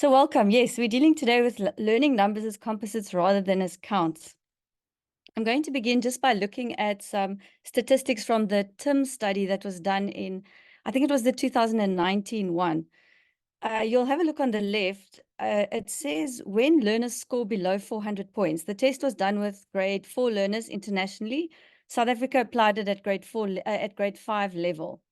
So welcome. Yes, we're dealing today with learning numbers as composites rather than as counts. I'm going to begin just by looking at some statistics from the TIM study that was done in, I think it was the 2019 one. You'll have a look on the left. It says when learners score below 400 points. The test was done with grade 4 learners internationally. South Africa applied it at grade 5 level.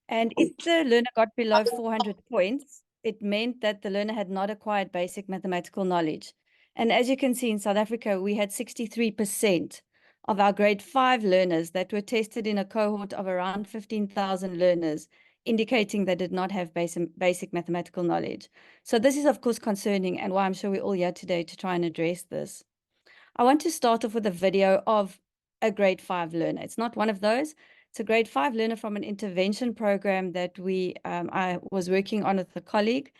And if the learner got below 400 points, it meant that the learner had not acquired basic mathematical knowledge. And as you can see in South Africa, we had 63% of our grade 5 learners that were tested in a cohort of around 15,000 learners, indicating they did not have basic mathematical knowledge. So this is, of course, concerning, and why I'm sure we're all here today to try and address this. I want to start off with a video of a grade 5 learner. It's not one of those. It's a grade 5 learner from an intervention program that I was working on with a colleague.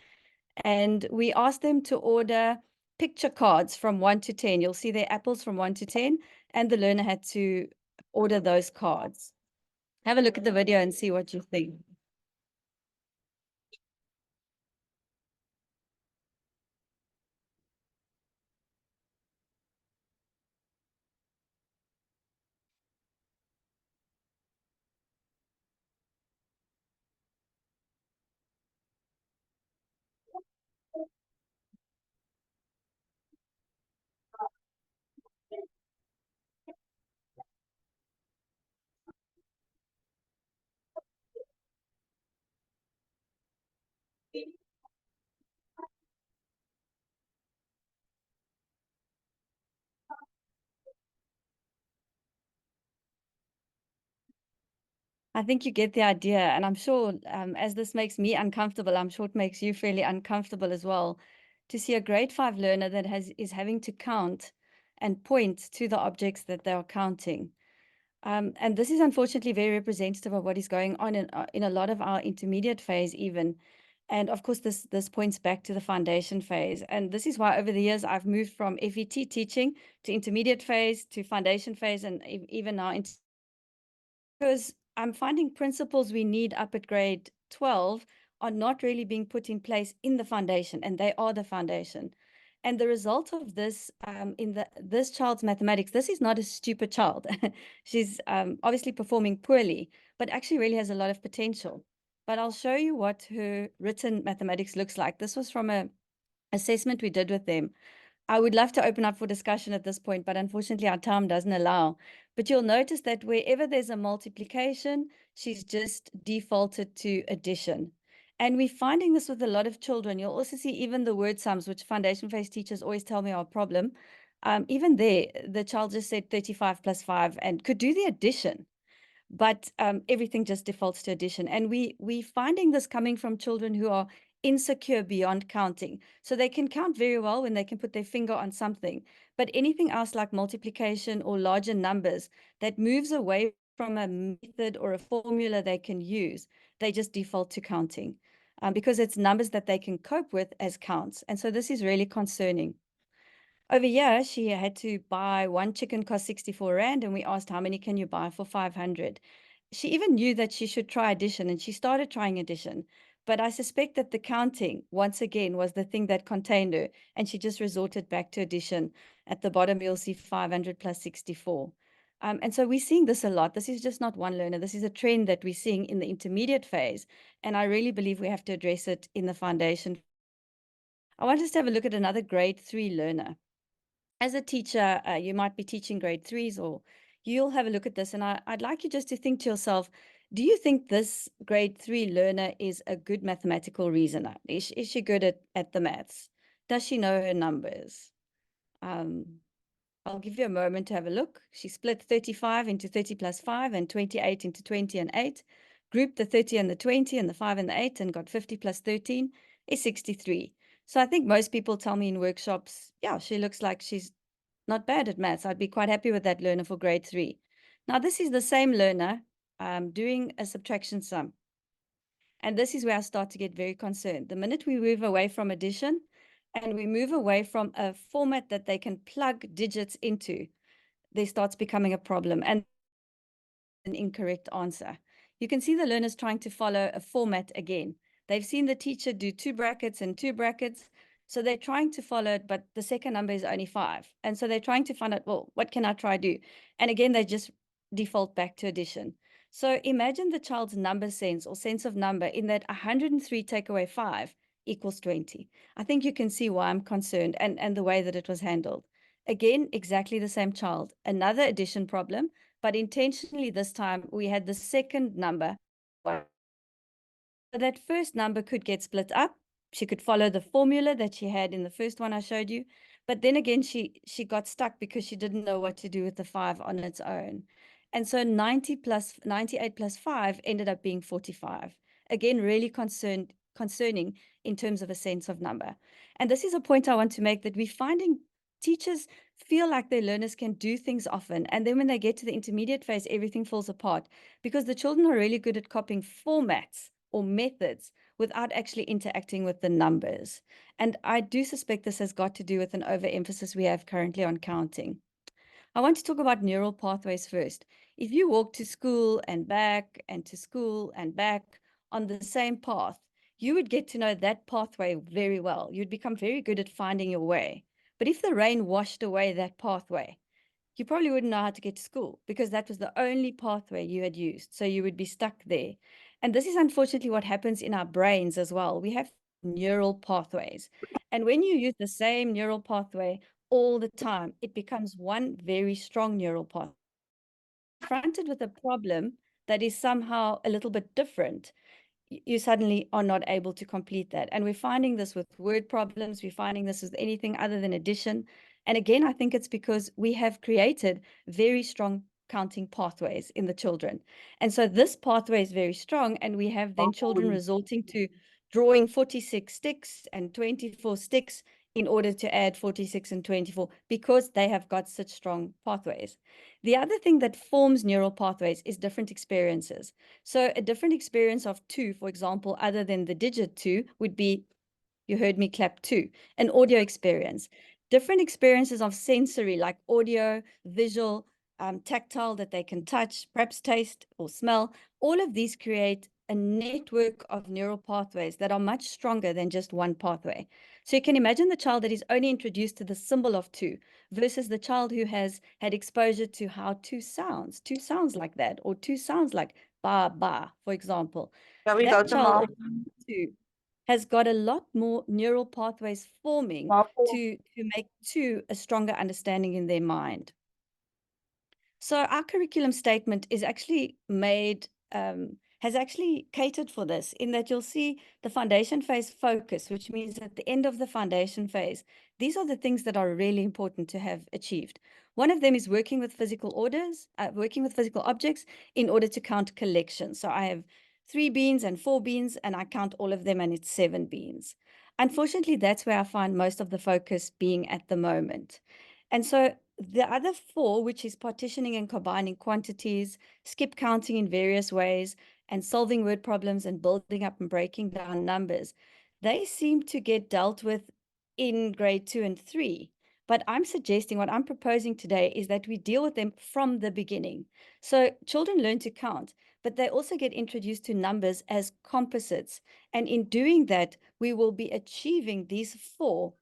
And we asked them to order picture cards from 1 to 10. You'll see their apples from 1 to 10, and the learner had to order those cards. Have a look at the video and see what you think. I think you get the idea, and I'm sure as this makes me uncomfortable, I'm sure it makes you fairly uncomfortable as well, to see a grade 5 learner that is having to count and point to the objects that they are counting. And this is unfortunately very representative of what is going on in a lot of our intermediate phase even. And of course, this points back to the foundation phase. And this is why over the years, I've moved from FET teaching to intermediate phase to foundation phase and even now into, because I'm finding principles we need up at grade 12 are not really being put in place in the foundation, and they are the foundation. And the result of this this child's mathematics, this is not a stupid child. She's obviously performing poorly, but actually really has a lot of potential. But I'll show you what her written mathematics looks like. This was from an assessment we did with them. I would love to open up for discussion at this point, but unfortunately our time doesn't allow. But you'll notice that wherever there's a multiplication, she's just defaulted to addition. And we're finding this with a lot of children. You'll also see even the word sums, which foundation phase teachers always tell me are a problem. Even there, the child just said 35 plus 5 and could do the addition. But everything just defaults to addition. And we're finding this coming from children who are insecure beyond counting. So they can count very well when they can put their finger on something. But anything else like multiplication or larger numbers that moves away from a method or a formula they can use, they just default to counting because it's numbers that they can cope with as counts. And so this is really concerning. Over here, she had to buy one chicken cost 64 Rand, and we asked, how many can you buy for 500? She even knew that she should try addition, and she started trying addition. But I suspect that the counting, once again, was the thing that contained her, and she just resorted back to addition. At the bottom, you'll see 500 plus 64. And so we're seeing this a lot. This is just not one learner. This is a trend that we're seeing in the intermediate phase, and I really believe we have to address it in the foundation. I want us to have a look at another grade 3 learner. As a teacher, you might be teaching grade 3s, or you'll have a look at this. And I'd like you just to think to yourself, do you think this grade 3 learner is a good mathematical reasoner? Is she good at the maths? Does she know her numbers? I'll give you a moment to have a look. She split 35 into 30 plus 5 and 28 into 20 and 8. Grouped the 30 and the 20 and the 5 and the 8 and got 50 plus 13 is 63. So I think most people tell me in workshops, yeah, she looks like she's not bad at maths. I'd be quite happy with that learner for grade 3. Now, this is the same learner doing a subtraction sum. And this is where I start to get very concerned. The minute we move away from addition and we move away from a format that they can plug digits into, there starts becoming a problem and an incorrect answer. You can see the learners trying to follow a format again. They've seen the teacher do 2 brackets and 2 brackets. So they're trying to follow it, but the second number is only 5. And so they're trying to find out, well, what can I try do? And again, they just default back to addition. So imagine the child's number sense or sense of number in that 103 take away 5 equals 20. I think you can see why I'm concerned and the way that it was handled. Again, exactly the same child, another addition problem, but intentionally this time we had the second number. So that first number could get split up. She could follow the formula that she had in the first one I showed you. But then again, she got stuck because she didn't know what to do with the 5 on its own. And so 98 plus 5 ended up being 45. Again, really concerning in terms of a sense of number. And this is a point I want to make, that we're finding teachers feel like their learners can do things often. And then when they get to the intermediate phase, everything falls apart because the children are really good at copying formats or methods without actually interacting with the numbers. And I do suspect this has got to do with an overemphasis we have currently on counting. I want to talk about neural pathways first. If you walk to school and back and to school and back on the same path, you would get to know that pathway very well. You'd become very good at finding your way. But if the rain washed away that pathway, you probably wouldn't know how to get to school because that was the only pathway you had used. So you would be stuck there. And this is unfortunately what happens in our brains as well. We have neural pathways. And when you use the same neural pathway all the time, it becomes one very strong neural pathway. Confronted with a problem that is somehow a little bit different, you suddenly are not able to complete that. And we're finding this with word problems. We're finding this with anything other than addition. And again, I think it's because we have created very strong counting pathways in the children. And so this pathway is very strong, and we have then children resorting to drawing 46 sticks and 24 sticks in order to add 46 and 24 because they have got such strong pathways. The other thing that forms neural pathways is different experiences. So a different experience of 2, for example, other than the digit 2, would be, you heard me clap 2, an audio experience. Different experiences of sensory, like audio, visual, tactile that they can touch, perhaps taste or smell. All of these create a network of neural pathways that are much stronger than just one pathway. So you can imagine the child that is only introduced to the symbol of 2 versus the child who has had exposure to how 2 sounds like that, or 2 sounds like ba, ba, for example. Shall we go That to child mall? of 2 has got a lot more neural pathways forming to make 2 a stronger understanding in their mind. So our curriculum statement is actually made, has actually catered for this, in that you'll see the foundation phase focus, which means at the end of the foundation phase, these are the things that are really important to have achieved. One of them is working with physical working with physical objects in order to count collections. So I have 3 beans and 4 beans, and I count all of them, and it's 7 beans. Unfortunately, that's where I find most of the focus being at the moment. And so the other 4, which is partitioning and combining quantities, skip counting in various ways, and solving word problems and building up and breaking down numbers, they seem to get dealt with in grade 2 and 3. But I'm suggesting, what I'm proposing today is that we deal with them from the beginning. So children learn to count, but they also get introduced to numbers as composites. And in doing that, we will be achieving these 4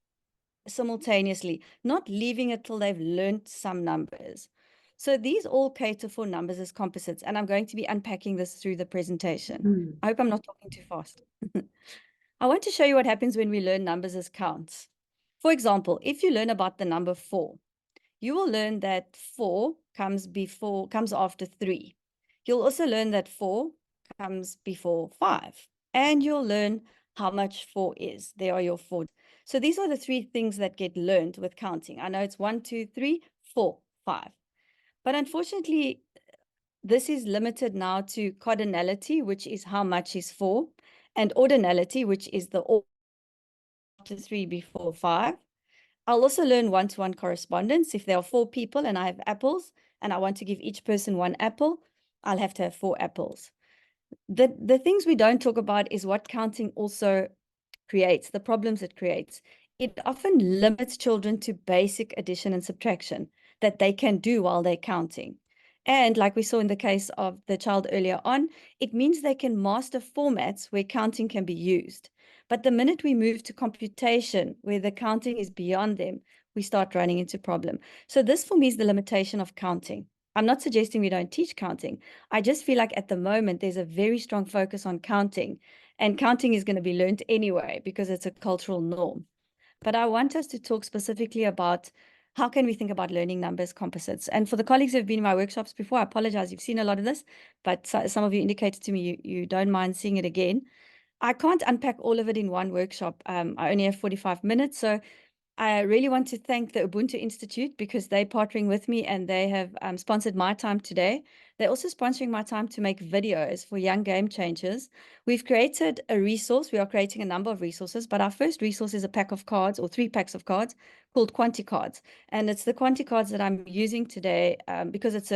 simultaneously, not leaving it till they've learned some numbers. So these all cater for numbers as composites, and I'm going to be unpacking this through the presentation. I hope I'm not talking too fast. I want to show you what happens when we learn numbers as counts. For example, if you learn about the number 4, you will learn that 4 comes after 3. You'll also learn that 4 comes before 5, and you'll learn how much 4 is. There are your 4. So these are the 3 things that get learned with counting. I know it's 1, 2, 3, 4, 5. But unfortunately, this is limited now to cardinality, which is how much is 4, and ordinality, which is the after 3 before 5. I'll also learn one-to-one correspondence. If there are 4 people and I have apples and I want to give each person 1 apple, I'll have to have 4 apples. The things we don't talk about is what counting also creates, the problems it creates. It often limits children to basic addition and subtraction that they can do while they're counting. And like we saw in the case of the child earlier on, it means they can master formats where counting can be used. But the minute we move to computation, where the counting is beyond them, we start running into problem. So this for me is the limitation of counting. I'm not suggesting we don't teach counting. I just feel like at the moment there's a very strong focus on counting, and counting is going to be learned anyway because it's a cultural norm. But I want us to talk specifically about how can we think about learning numbers composites. And for the colleagues who have been in my workshops before, I apologize, you've seen a lot of this, but some of you indicated to me you don't mind seeing it again. I can't unpack all of it in one workshop. I only have 45 minutes, so I really want to thank the Ubuntu Institute because they're partnering with me and they have sponsored my time today. They're also sponsoring my time to make videos for young game changers. We've created a resource. We are creating a number of resources, but our first resource is a pack of cards or 3 packs of cards called Quanti Cards. And it's the Quanti Cards that I'm using today because it's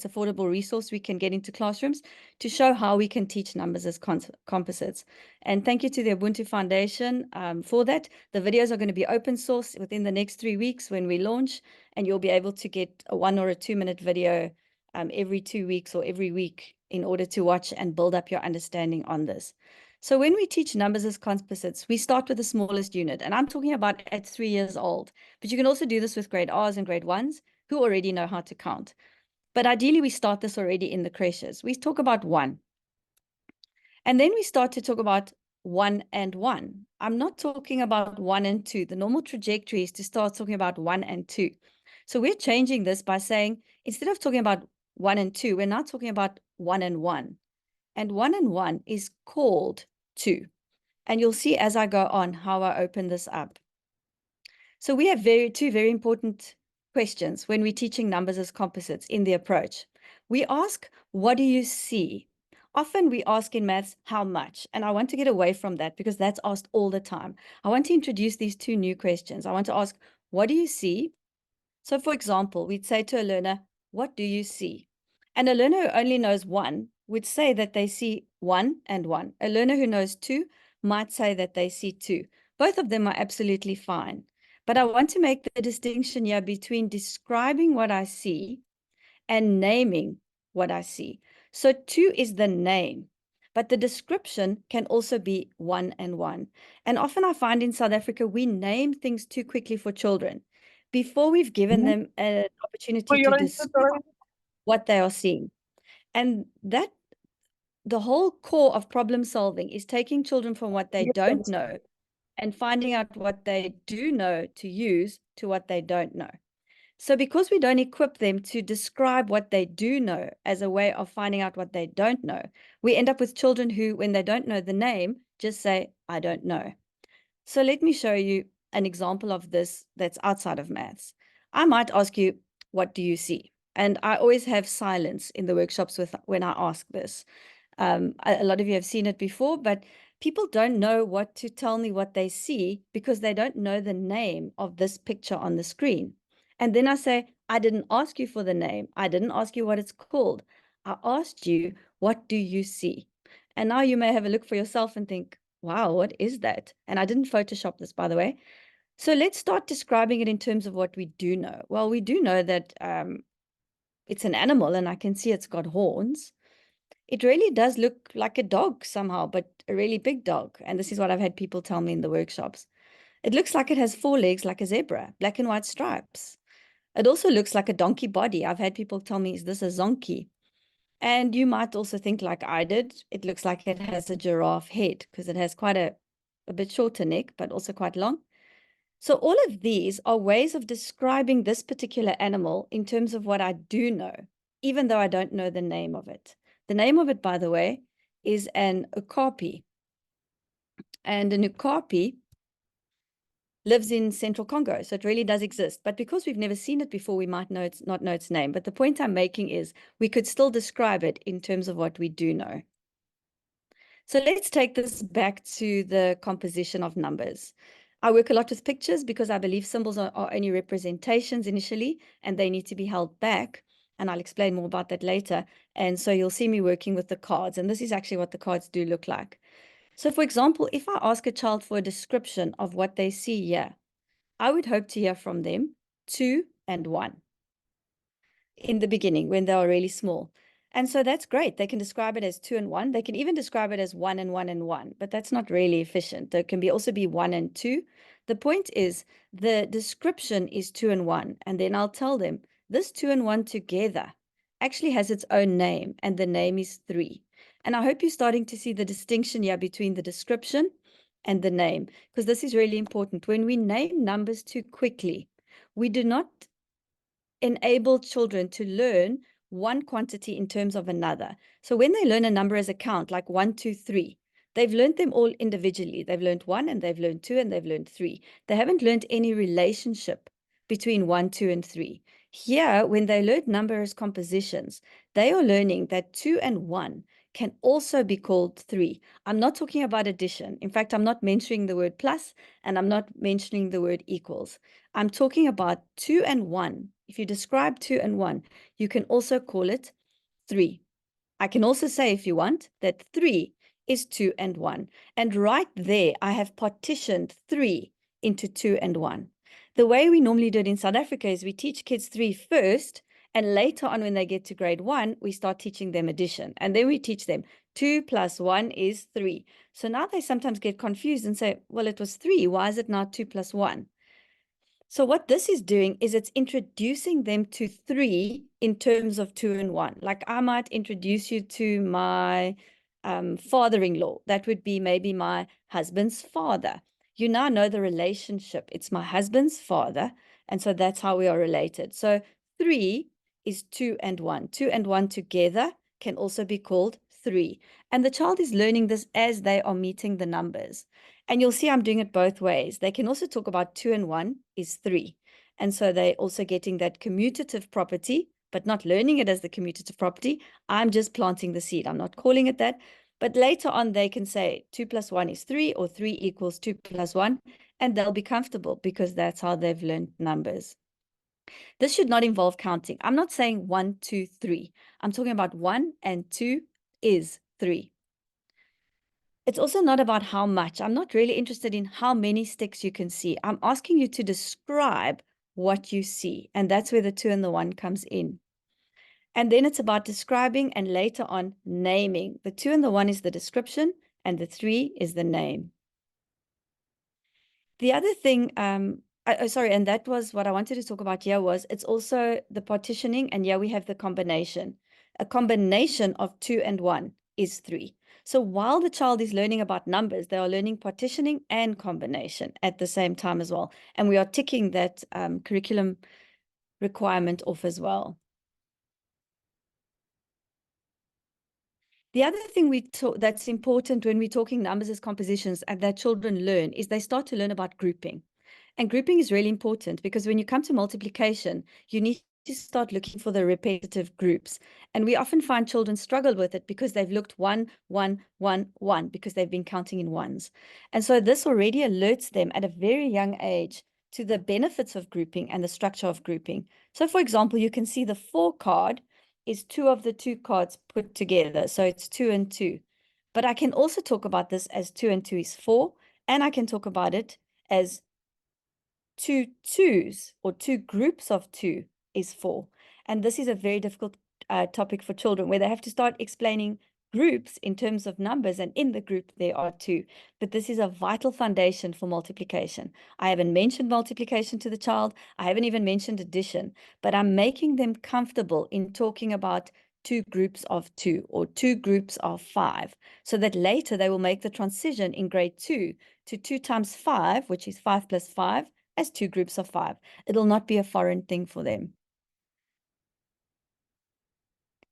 affordable resource we can get into classrooms to show how we can teach numbers as composites. And thank you to the Ubuntu Foundation for that. The videos are going to be open source within the next 3 weeks when we launch, and you'll be able to get a 1 or a 2-minute video every 2 weeks or every week in order to watch and build up your understanding on this. So when we teach numbers as composites, we start with the smallest unit, and I'm talking about at 3 years old, but you can also do this with grade R's and grade 1s who already know how to count. But ideally, we start this already in the creches. We talk about 1. And then we start to talk about 1 and 1. I'm not talking about 1 and 2. The normal trajectory is to start talking about 1 and 2. So we're changing this by saying, instead of talking about 1 and 2, we're now talking about 1 and 1. And 1 and 1 is called 2. And you'll see as I go on how I open this up. So we have two very important questions when we're teaching numbers as composites in the approach. We ask, what do you see? Often we ask in maths, how much? And I want to get away from that because that's asked all the time. I want to introduce these 2 new questions. I want to ask, what do you see? So for example, we'd say to a learner, what do you see? And a learner who only knows 1 would say that they see 1 and 1. A learner who knows 2 might say that they see 2. Both of them are absolutely fine. But I want to make the distinction here between describing what I see and naming what I see. So 2 is the name, but the description can also be 1 and 1. And often I find in South Africa, we name things too quickly for children before we've given them an opportunity to describe what they are seeing. And that the whole core of problem solving is taking children from what they don't know and finding out what they do know to use to what they don't know. So because we don't equip them to describe what they do know as a way of finding out what they don't know, we end up with children who, when they don't know the name, just say, I don't know. So let me show you an example of this that's outside of maths. I might ask you, what do you see? And I always have silence in the workshops when I ask this. A lot of you have seen it before, but people don't know what to tell me what they see because they don't know the name of this picture on the screen. And then I say, I didn't ask you for the name. I didn't ask you what it's called. I asked you, what do you see? And now you may have a look for yourself and think, wow, what is that? And I didn't Photoshop this, by the way. So let's start describing it in terms of what we do know. Well, we do know that it's an animal and I can see it's got horns. It really does look like a dog somehow, but a really big dog. And this is what I've had people tell me in the workshops. It looks like it has 4 legs like a zebra, black and white stripes. It also looks like a donkey body. I've had people tell me, is this a zonkey? And you might also think like I did. It looks like it has a giraffe head because it has quite a bit shorter neck, but also quite long. So all of these are ways of describing this particular animal in terms of what I do know, even though I don't know the name of it. The name of it, by the way, is an okapi. And an okapi lives in central Congo, so it really does exist. But because we've never seen it before, we might not know its name. But the point I'm making is we could still describe it in terms of what we do know. So let's take this back to the composition of numbers. I work a lot with pictures because I believe symbols are only representations initially, and they need to be held back. And I'll explain more about that later. And so you'll see me working with the cards. And this is actually what the cards do look like. So for example, if I ask a child for a description of what they see here, I would hope to hear from them 2 and 1 in the beginning when they are really small. And so that's great. They can describe it as 2 and 1. They can even describe it as 1 and 1 and 1, but that's not really efficient. There can also be 1 and 2. The point is the description is 2 and 1. And then I'll tell them this 2 and 1 together actually has its own name, and the name is 3. And I hope you're starting to see the distinction here between the description and the name, because this is really important. When we name numbers too quickly, we do not enable children to learn one quantity in terms of another. So when they learn a number as a count, like 1, 2, 3, they've learned them all individually. They've learned 1 and they've learned 2 and they've learned 3. They haven't learned any relationship between 1, 2, and 3. Here, when they learn numbers compositions, they are learning that 2 and 1 can also be called 3. I'm not talking about addition. In fact, I'm not mentioning the word plus, and I'm not mentioning the word equals. I'm talking about 2 and 1. If you describe 2 and 1, you can also call it 3. I can also say, if you want, that 3 is 2 and 1. And right there, I have partitioned 3 into 2 and 1. The way we normally do it in South Africa is we teach kids 3 first, and later on when they get to grade 1, we start teaching them addition. And then we teach them 2 plus 1 is 3. So now they sometimes get confused and say, well, it was 3. Why is it now 2 plus 1? So what this is doing is it's introducing them to 3 in terms of 2 and 1. Like I might introduce you to my father-in-law. That would be maybe my husband's father. You now know the relationship. It's my husband's father. And so that's how we are related. So 3 is 2 and 1. 2 and 1 together can also be called 3. And the child is learning this as they are meeting the numbers. And you'll see I'm doing it both ways. They can also talk about 2 and 1 is 3. And so they're also getting that commutative property, but not learning it as the commutative property. I'm just planting the seed. I'm not calling it that. But later on, they can say 2 plus 1 is 3, or 3 equals 2 plus 1, and they'll be comfortable because that's how they've learned numbers. This should not involve counting. I'm not saying 1, 2, 3. I'm talking about 1 and 2 is 3. It's also not about how much. I'm not really interested in how many sticks you can see. I'm asking you to describe what you see. And that's where the 2 and the 1 comes in. And then it's about describing and later on naming. The 2 and the 1 is the description, and the 3 is the name. The other thing, sorry, and that was what I wanted to talk about here, was it's also the partitioning, and we have the combination. A combination of 2 and 1 is 3. So while the child is learning about numbers, they are learning partitioning and combination at the same time as well. And we are ticking that curriculum requirement off as well. The other thing that's important when we're talking numbers as compositions and that children learn is they start to learn about grouping. And grouping is really important because when you come to multiplication, you need to start looking for the repetitive groups. And we often find children struggle with it because they've looked 1, 1, 1, 1, because they've been counting in ones. And so this already alerts them at a very young age to the benefits of grouping and the structure of grouping. So for example, you can see the 4 card is 2 of the 2 cards put together. So it's 2 and 2. But I can also talk about this as 2 and 2 is 4. And I can talk about it as 2 twos, or 2 groups of 2 is 4. And this is a very difficult topic for children, where they have to start explaining groups in terms of numbers, and in the group there are 2. But this is a vital foundation for multiplication. I haven't mentioned multiplication to the child. I haven't even mentioned addition, but I'm making them comfortable in talking about 2 groups of 2 or 2 groups of 5, so that later they will make the transition in grade 2 to 2 times 5, which is 5 plus 5, as 2 groups of 5. It'll not be a foreign thing for them.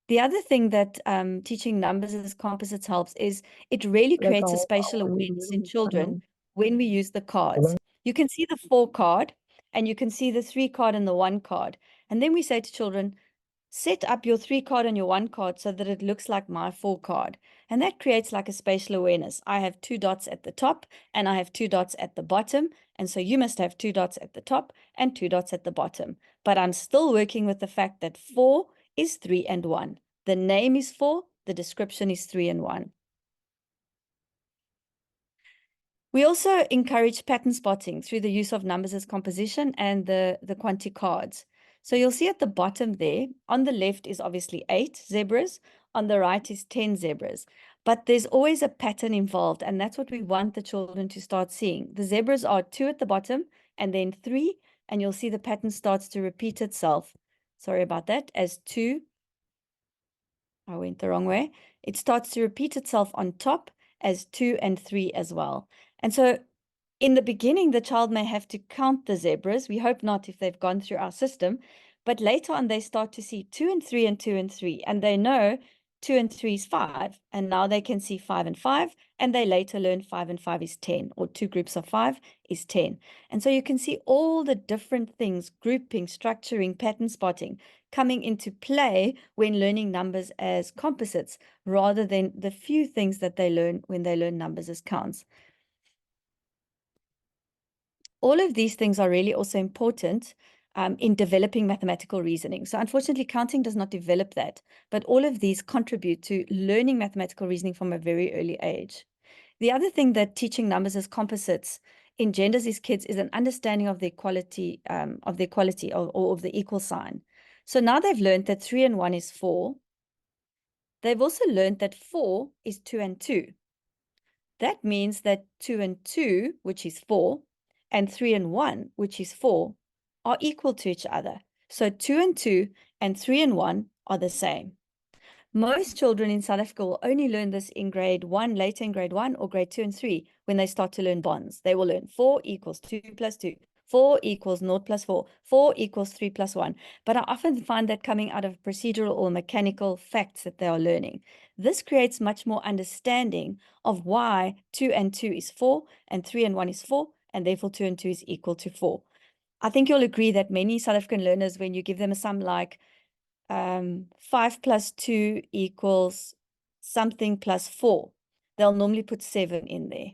The other thing that teaching numbers as composites helps is it really creates a spatial awareness in children when we use the cards. You can see the 4 card, and you can see the 3 card and the 1 card. And then we say to children, set up your 3 card and your 1 card so that it looks like my 4 card. And that creates like a spatial awareness. I have 2 dots at the top and I have 2 dots at the bottom. And so you must have 2 dots at the top and 2 dots at the bottom. But I'm still working with the fact that 4 is 3 and 1. The name is 4, the description is 3 and 1. We also encourage pattern spotting through the use of numbers as composition and the Quanti cards. So you'll see at the bottom there, on the left is obviously 8 zebras, on the right is 10 zebras. But there's always a pattern involved, and that's what we want the children to start seeing. The zebras are 2 at the bottom, and then 3, and you'll see the pattern starts to repeat itself. Sorry about that, as 2. I went the wrong way. It starts to repeat itself on top as 2 and 3 as well. And so in the beginning, the child may have to count the zebras. We hope not if they've gone through our system. But later on, they start to see 2 and 3 and 2 and 3. And they know 2 and 3 is 5. And now they can see 5 and 5. And they later learn 5 and 5 is 10. Or 2 groups of 5 is 10. And so you can see all the different things, grouping, structuring, pattern spotting, coming into play when learning numbers as composites, rather than the few things that they learn when they learn numbers as counts. All of these things are really also important in developing mathematical reasoning. So unfortunately, counting does not develop that, but all of these contribute to learning mathematical reasoning from a very early age. The other thing that teaching numbers as composites engenders these kids is an understanding of the equality or of the equal sign. So now they've learned that 3 and 1 is 4. They've also learned that 4 is 2 and 2. That means that 2 and 2, which is 4, and 3 and 1, which is 4, are equal to each other. So 2 and 2 and 3 and 1 are the same. Most children in South Africa will only learn this in grade 1, later in grade 1 or grade 2 and 3, when they start to learn bonds. They will learn 4 equals 2 plus 2, 4 equals 0 plus 4, 4 equals 3 plus 1. But I often find that coming out of procedural or mechanical facts that they are learning. This creates much more understanding of why 2 and 2 is 4 and 3 and 1 is 4, and therefore 2 and 2 is equal to 4. I think you'll agree that many South African learners, when you give them a sum like 5 plus 2 equals something plus 4, they'll normally put 7 in there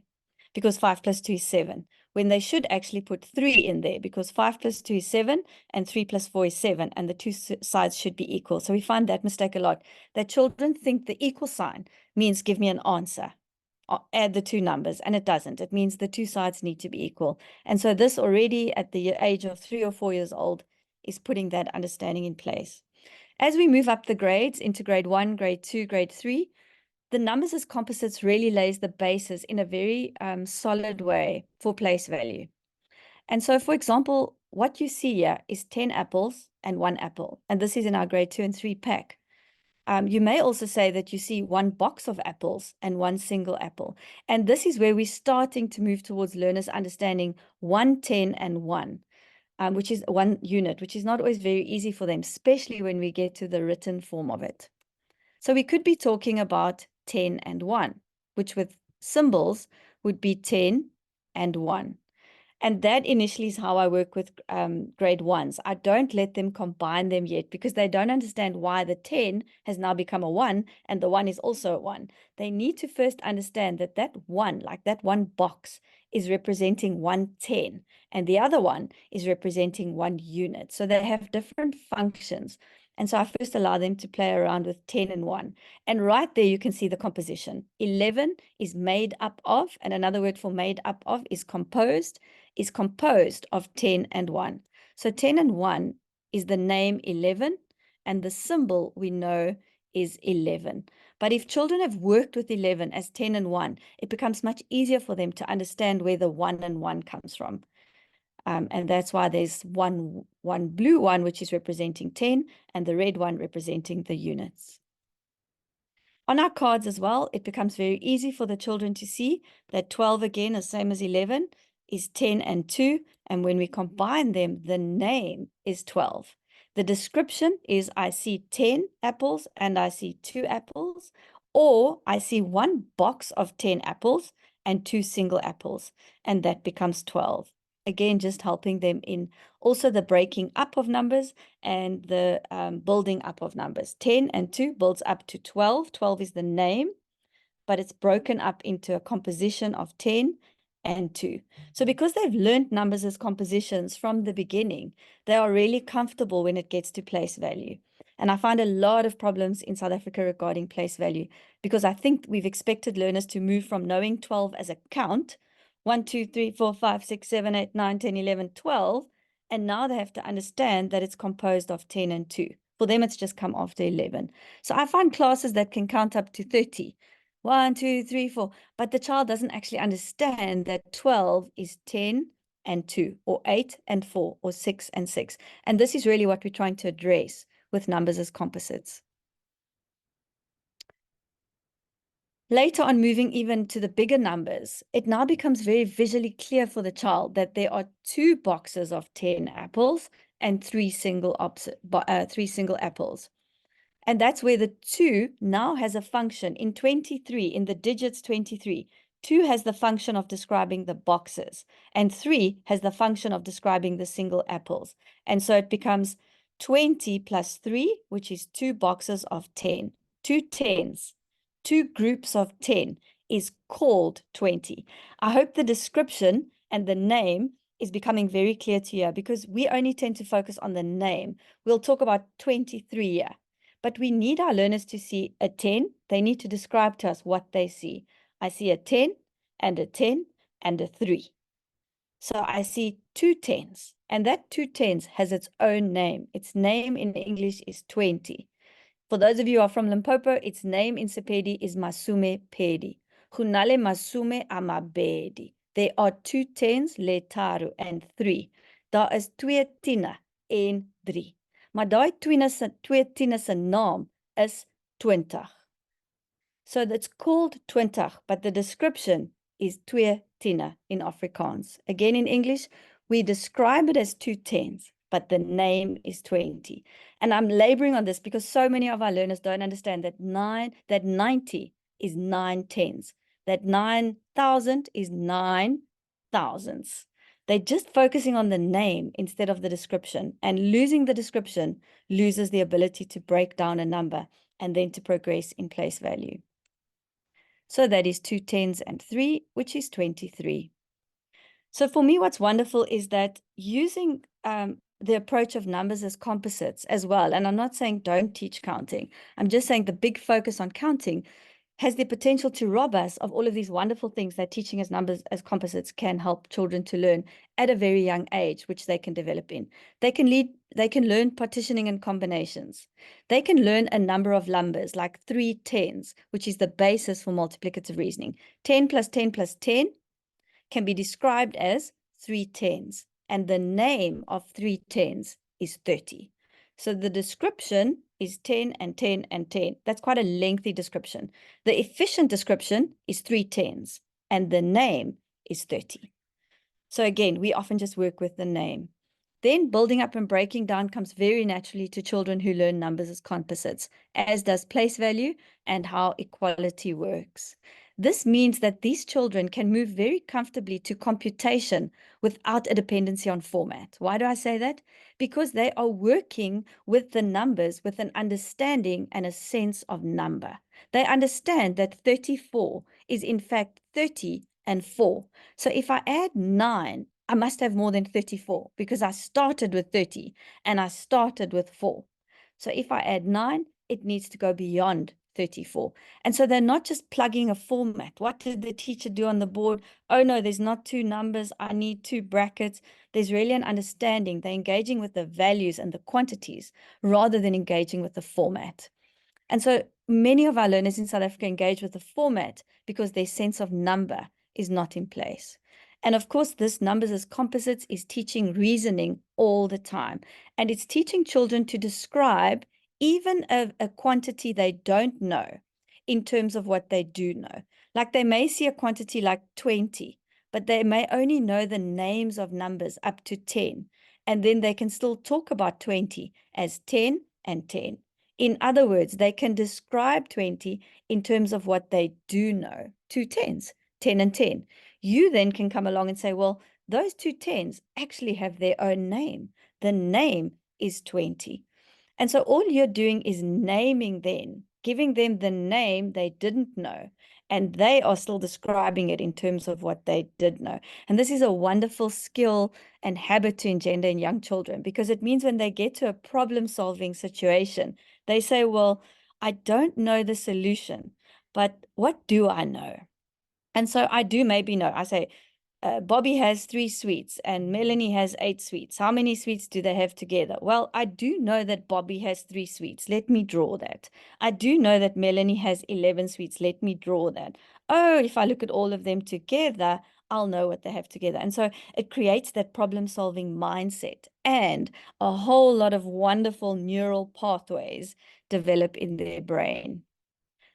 because 5 plus 2 is 7, when they should actually put 3 in there because 5 plus 2 is 7 and 3 plus 4 is 7, and the two sides should be equal. So we find that mistake a lot, that children think the equal sign means give me an answer, add the two numbers, and it doesn't. It means the two sides need to be equal. And so this already at the age of 3 or 4 years old is putting that understanding in place. As we move up the grades into grade 1, grade 2, grade 3, the numbers as composites really lays the basis in a very solid way for place value. And so, for example, what you see here is 10 apples and 1 apple. And this is in our grade 2 and 3 pack. You may also say that you see 1 box of apples and 1 single apple. And this is where we're starting to move towards learners understanding 1, 10, and 1. Which is 1 unit, which is not always very easy for them, especially when we get to the written form of it. So we could be talking about 10 and 1, which with symbols would be 10 and 1. And that initially is how I work with grade 1s. I don't let them combine them yet because they don't understand why the 10 has now become a 1 and the 1 is also a 1. They need to first understand that that 1, like that 1 box, is representing 110, and the other one is representing 1 unit. So they have different functions. And so I first allow them to play around with 10 and 1. And right there, you can see the composition. 11 is made up of, and another word for made up of is composed of 10 and 1. So 10 and 1 is the name 11, and the symbol we know is 11. But if children have worked with 11 as 10 and 1, it becomes much easier for them to understand where the 1 and 1 comes from. And that's why there's one blue one, which is representing 10, and the red one representing the units. On our cards as well, it becomes very easy for the children to see that 12 again is same as 11 is 10 and 2. And when we combine them, the name is 12. The description is I see 10 apples and I see 2 apples, or I see 1 box of 10 apples and 2 single apples, and that becomes 12. Again, just helping them in also the breaking up of numbers and the building up of numbers. 10 and 2 builds up to 12. 12 is the name, but it's broken up into a composition of 10 and 2. So because they've learned numbers as compositions from the beginning, they are really comfortable when it gets to place value. And I find a lot of problems in South Africa regarding place value, because I think we've expected learners to move from knowing 12 as a count, 1, 2, 3, 4, 5, 6, 7, 8, 9, 10, 11, 12, And now they have to understand that it's composed of 10 and 2. For them, it's just come after 11. So I find classes that can count up to 30. 1, 2, 3, 4. But the child doesn't actually understand that 12 is 10 and 2, or 8 and 4, or 6 and 6. And this is really what we're trying to address with numbers as composites. Later on, moving even to the bigger numbers, it now becomes very visually clear for the child that there are 2 boxes of 10 apples and 3 single apples. And that's where the 2 now has a function in 23, in the digits 23. 2 has the function of describing the boxes, and 3 has the function of describing the single apples. And so it becomes 20 plus 3, which is 2 boxes of 10, 2 tens. 2 groups of 10 is called 20. I hope the description and the name is becoming very clear to you, because we only tend to focus on the name. We'll talk about 23 here, but we need our learners to see a 10. They need to describe to us what they see. I see a 10 and a 10 and a 3. So I see 2 tens, and that 2 tens has its own name. Its name in English is 20. For those of you who are from Limpopo, its name in Sepedi is Masume Pedi. Hunale Masume Amabedi. There are 2 tens, letaru, and 3. Daar is 2 tiene en 3. Maar daai 2 tiene se naam is 20. So that's called 20, but the description is 2 tiene in Afrikaans. Again, in English, we describe it as 2 tens, but the name is 20. And I'm laboring on this because so many of our learners don't understand that 90 is 9 tens, that 9,000 is 9 thousands. They're just focusing on the name instead of the description, and losing the description loses the ability to break down a number and then to progress in place value. So that is 2 tens and 3, which is 23. So for me, what's wonderful is that using the approach of numbers as composites as well, and I'm not saying don't teach counting, I'm just saying the big focus on counting has the potential to rob us of all of these wonderful things that teaching as numbers as composites can help children to learn at a very young age, which they can develop in. They can learn partitioning and combinations. They can learn a number of numbers, like 3 tens, which is the basis for multiplicative reasoning. 10 plus 10 plus 10 can be described as 3 tens, and the name of 3 tens is 30. So the description is 10 and 10 and 10. That's quite a lengthy description. The efficient description is 3 tens, and the name is 30. So again, we often just work with the name. Then building up and breaking down comes very naturally to children who learn numbers as composites, as does place value and how equality works. This means that these children can move very comfortably to computation without a dependency on format. Why do I say that? Because they are working with the numbers with an understanding and a sense of number. They understand that 34 is in fact 30 and 4. So if I add 9, I must have more than 34 because I started with 30 and I started with 4. So if I add 9, it needs to go beyond 34. And so they're not just plugging a format. What did the teacher do on the board? Oh no, there's not 2 numbers. I need 2 brackets. There's really an understanding. They're engaging with the values and the quantities rather than engaging with the format. And so many of our learners in South Africa engage with the format because their sense of number is not in place. And of course, this numbers as composites is teaching reasoning all the time. And it's teaching children to describe even a quantity they don't know in terms of what they do know. Like they may see a quantity like 20, but they may only know the names of numbers up to 10. And then they can still talk about 20 as 10 and 10. In other words, they can describe 20 in terms of what they do know. 2 tens, 10 and 10. You then can come along and say, well, those 2 tens actually have their own name. The name is 20. And so all you're doing is naming them, giving them the name they didn't know, and they are still describing it in terms of what they did know. And this is a wonderful skill and habit to engender in young children, because it means when they get to a problem-solving situation, they say, well, I don't know the solution, but what do I know? And so I do maybe know. I say, Bobby has 3 sweets and Melanie has 8 sweets. How many sweets do they have together? Well, I do know that Bobby has 3 sweets. Let me draw that. I do know that Melanie has 11 sweets. Let me draw that. Oh, if I look at all of them together, I'll know what they have together. And so it creates that problem-solving mindset, and a whole lot of wonderful neural pathways develop in their brain.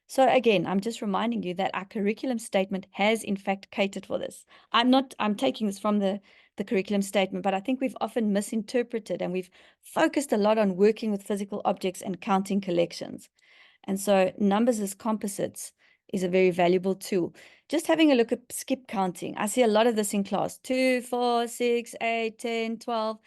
So again, I'm just reminding you that our curriculum statement has in fact catered for this. I'm taking this from the curriculum statement, but I think we've often misinterpreted, and we've focused a lot on working with physical objects and counting collections. And so numbers as composites is a very valuable tool. Just having a look at skip counting. I see a lot of this in class. 2, 4, 6, 8, 10, 12.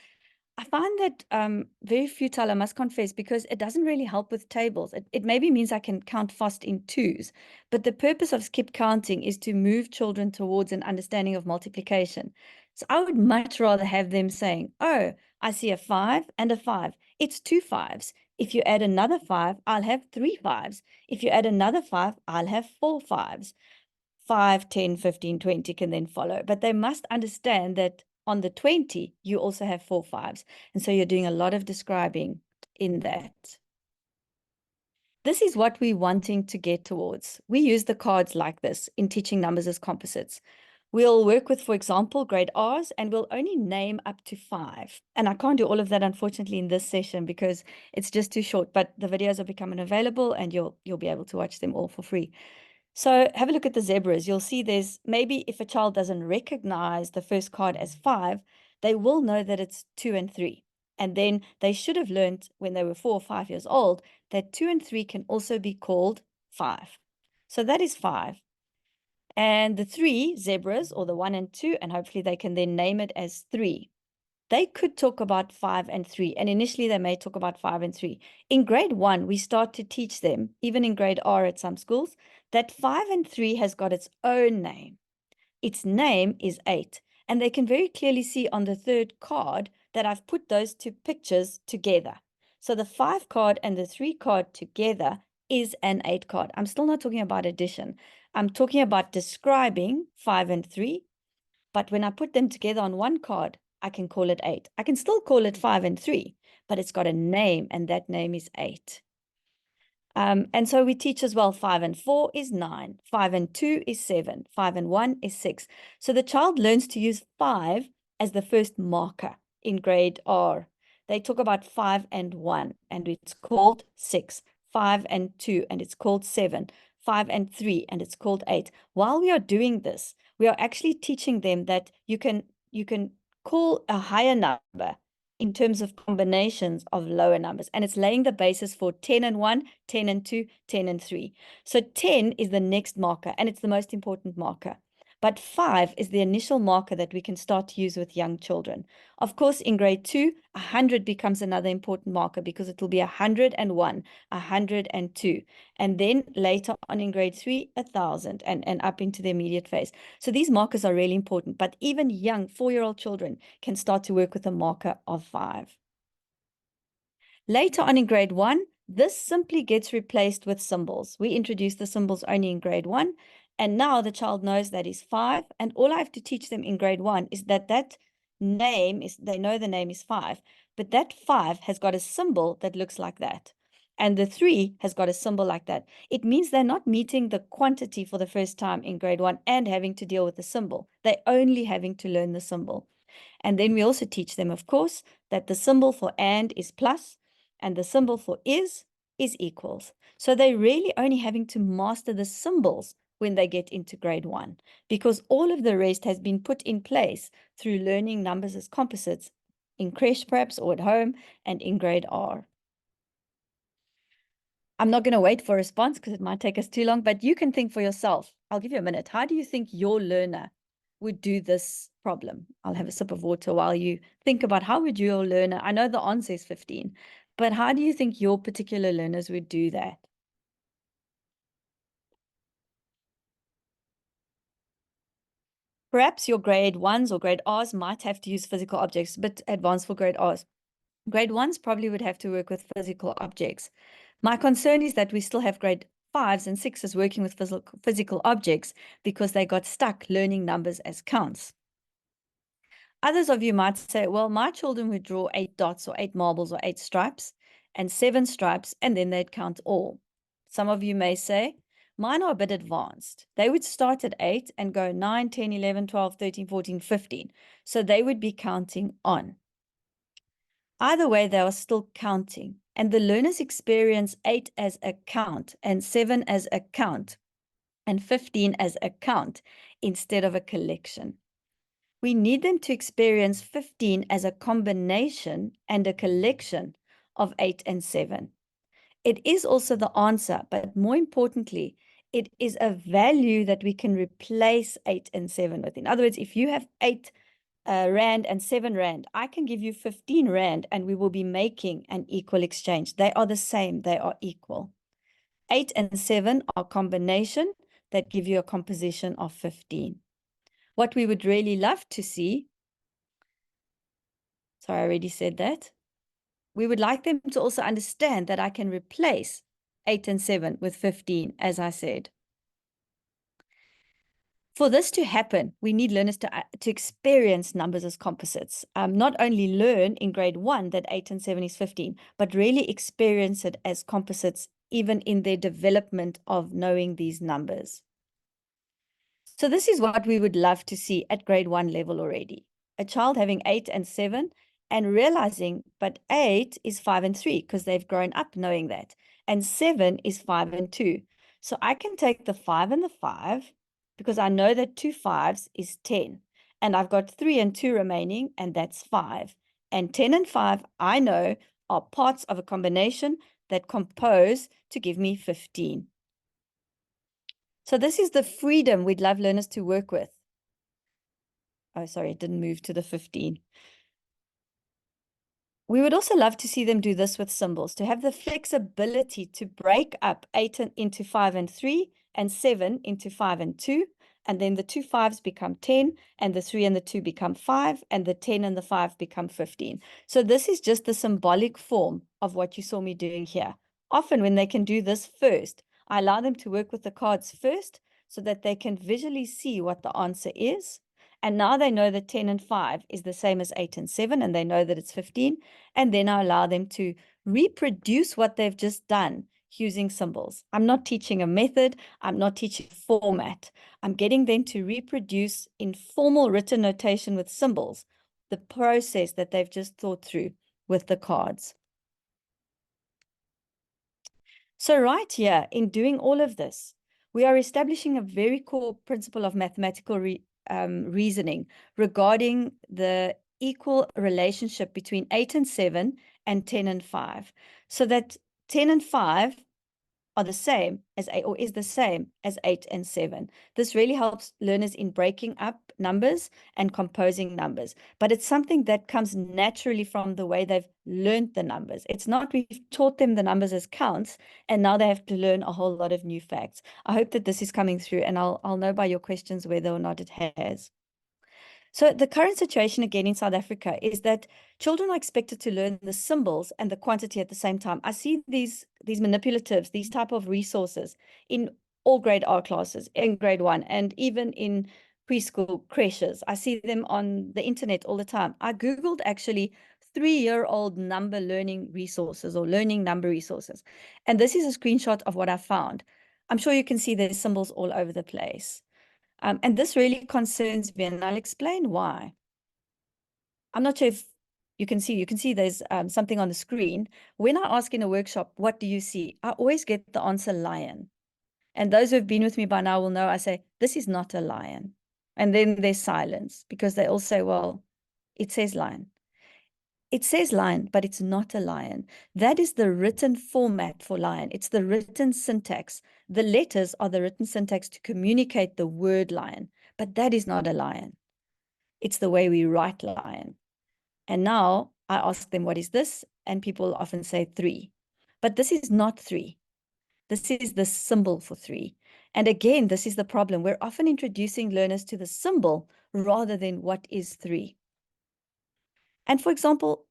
I find that very futile, I must confess, because it doesn't really help with tables. It maybe means I can count fast in twos, but the purpose of skip counting is to move children towards an understanding of multiplication. So I would much rather have them saying, oh, I see a 5 and a 5. It's 2 5s. If you add another 5, I'll have 3 5s. If you add another 5, I'll have 4 5s. 5, 10, 15, 20 can then follow. But they must understand that on the 20, you also have 4 5s. And so you're doing a lot of describing in that. This is what we're wanting to get towards. We use the cards like this in teaching numbers as composites. We'll work with, for example, grade R's, and we'll only name up to 5. And I can't do all of that, unfortunately, in this session because it's just too short. But the videos are becoming available, and you'll be able to watch them all for free. So have a look at the zebras. You'll see there's maybe if a child doesn't recognize the first card as 5, they will know that it's 2 and 3. And then they should have learned when they were 4 or 5 years old that 2 and 3 can also be called 5. So that is 5. And the 3 zebras, or the 1 and 2, and hopefully they can then name it as 3. They could talk about 5 and 3, and initially they may talk about 5 and 3. In grade 1, we start to teach them, even in grade R at some schools, that 5 and 3 has got its own name. Its name is 8, and they can very clearly see on the third card that I've put those two pictures together. So the 5 card and the 3 card together is an 8 card. I'm still not talking about addition. I'm talking about describing 5 and 3, but when I put them together on one card, I can call it 8. I can still call it 5 and 3, but it's got a name, and that name is 8. And so we teach as well 5 and 4 is 9, 5 and 2 is 7, 5 and 1 is 6. So the child learns to use 5 as the first marker in grade R. They talk about 5 and 1, and it's called 6, 5 and 2, and it's called 7, 5 and 3, and it's called 8. While we are doing this, we are actually teaching them that you can call a higher number in terms of combinations of lower numbers. And it's laying the basis for 10 and 1, 10 and 2, 10 and 3. So 10 is the next marker, and it's the most important marker. But 5 is the initial marker that we can start to use with young children. Of course, in grade 2, 100 becomes another important marker because it will be 101, 102. And then later on in grade 3, 1,000, and up into the immediate phase. So these markers are really important. But even young 4-year-old children can start to work with a marker of 5. Later on in grade 1, this simply gets replaced with symbols. We introduced the symbols only in grade 1. And now the child knows that is 5. And all I have to teach them in grade 1 is that name is, they know the name is 5. But that 5 has got a symbol that looks like that. And the 3 has got a symbol like that. It means they're not meeting the quantity for the first time in grade 1 and having to deal with the symbol. They're only having to learn the symbol. And then we also teach them, of course, that the symbol for and is plus, and the symbol for is equals. So they're really only having to master the symbols when they get into grade 1, because all of the rest has been put in place through learning numbers as composites in creche perhaps, or at home, and in grade R. I'm not going to wait for a response because it might take us too long, but you can think for yourself. I'll give you a minute. How do you think your learner would do this problem? I'll have a sip of water while you think about how would your learner, I know the answer is 15, but how do you think your particular learners would do that? Perhaps your grade 1s or grade R's might have to use physical objects, but advanced for grade R's. Grade 1s probably would have to work with physical objects. My concern is that we still have grade 5s and 6s working with physical objects because they got stuck learning numbers as counts. Others of you might say, well, my children would draw 8 dots or 8 marbles or 8 stripes and 7 stripes, and then they'd count all. Some of you may say, mine are a bit advanced. They would start at 8 and go 9, 10, 11, 12, 13, 14, 15. So they would be counting on. Either way, they are still counting. And the learners experience 8 as a count and 7 as a count and 15 as a count instead of a collection. We need them to experience 15 as a combination and a collection of 8 and 7. It is also the answer, but more importantly, it is a value that we can replace 8 and 7 with. In other words, if you have 8 Rand and 7 Rand, I can give you 15 Rand and we will be making an equal exchange. They are the same, they are equal. 8 and 7 are combination that give you a composition of 15. What we would really love to see, sorry, I already said that. We would like them to also understand that I can replace 8 and 7 with 15, as I said. For this to happen, we need learners to experience numbers as composites. Not only learn in grade 1 that 8 and 7 is 15, but really experience it as composites even in their development of knowing these numbers. So this is what we would love to see at grade 1 level already. A child having 8 and 7 and realizing, but 8 is 5 and 3 because they've grown up knowing that. And 7 is 5 and 2. So I can take the 5 and the 5 because I know that 2 5s is 10. And I've got 3 and 2 remaining, and that's 5. And 10 and 5, I know, are parts of a combination that compose to give me 15. So this is the freedom we'd love learners to work with. Oh, sorry, it didn't move to the 15. We would also love to see them do this with symbols, to have the flexibility to break up 8 into 5 and 3 and 7 into 5 and 2. And then the 2 5s become 10, and the 3 and the 2 become 5, and the 10 and the 5 become 15. So this is just the symbolic form of what you saw me doing here. Often when they can do this first, I allow them to work with the cards first so that they can visually see what the answer is. And now they know that 10 and 5 is the same as 8 and 7, and they know that it's 15. And then I allow them to reproduce what they've just done using symbols. I'm not teaching a method. I'm not teaching format. I'm getting them to reproduce in formal written notation with symbols the process that they've just thought through with the cards. So right here, in doing all of this, we are establishing a very core principle of mathematical reasoning regarding the equal relationship between 8 and 7 and 10 and 5. So that 10 and 5 are the same as 8, or is the same as 8 and 7. This really helps learners in breaking up numbers and composing numbers. But it's something that comes naturally from the way they've learned the numbers. It's not we've taught them the numbers as counts, and now they have to learn a whole lot of new facts. I hope that this is coming through, and I'll know by your questions whether or not it has. So the current situation again in South Africa is that children are expected to learn the symbols and the quantity at the same time. I see these manipulatives, these type of resources in all grade R classes, in grade 1, and even in preschool creches. I see them on the internet all the time. I Googled actually 3-year-old number learning resources or learning number resources. And this is a screenshot of what I found. I'm sure you can see there's symbols all over the place. And this really concerns me, and I'll explain why. I'm not sure if you can see there's something on the screen. When I ask in a workshop, what do you see? I always get the answer lion. And those who have been with me by now will know I say, this is not a lion. And then there's silence because they all say, well, it says lion. It says lion, but it's not a lion. That is the written format for lion. It's the written syntax. The letters are the written syntax to communicate the word lion, but that is not a lion. It's the way we write lion. And now I ask them, what is this? And people often say 3. But this is not 3. This is the symbol for 3. And again, this is the problem. We're often introducing learners to the symbol rather than what is 3. And for example,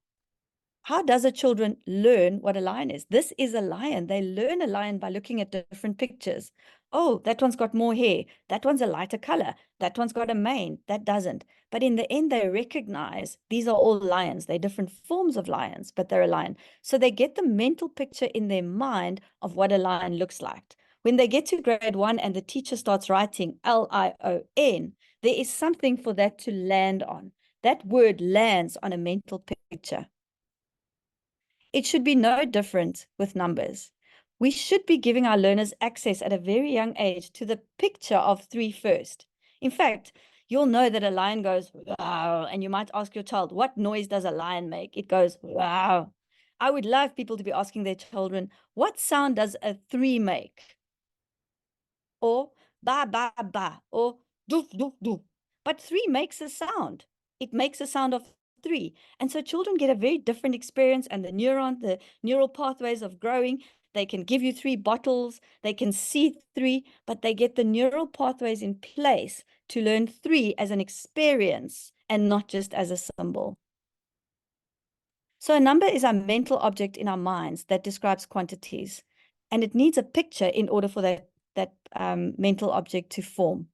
How does a children learn what a lion is? This is a lion. They learn a lion by looking at different pictures. Oh, that one's got more hair. That one's a lighter color. That one's got a mane. That doesn't. But in the end, they recognize these are all lions. They're different forms of lions, but they're a lion. So they get the mental picture in their mind of what a lion looks like. When they get to grade 1 and the teacher starts writing Lion, there is something for that to land on. That word lands on a mental picture. It should be no different with numbers. We should be giving our learners access at a very young age to the picture of 3 first. In fact, you'll know that a lion goes, wow, and you might ask your child, what noise does a lion make? It goes, wow. I would love people to be asking their children, what sound does a 3 make? Or ba, ba, ba, or doof, doof, doof. But 3 makes a sound. It makes a sound of 3. And so children get a very different experience, and the neural pathways of growing, they can give you 3 bottles, they can see 3, but they get the neural pathways in place to learn 3 as an experience and not just as a symbol. So a number is a mental object in our minds that describes quantities, and it needs a picture in order for that mental object to form.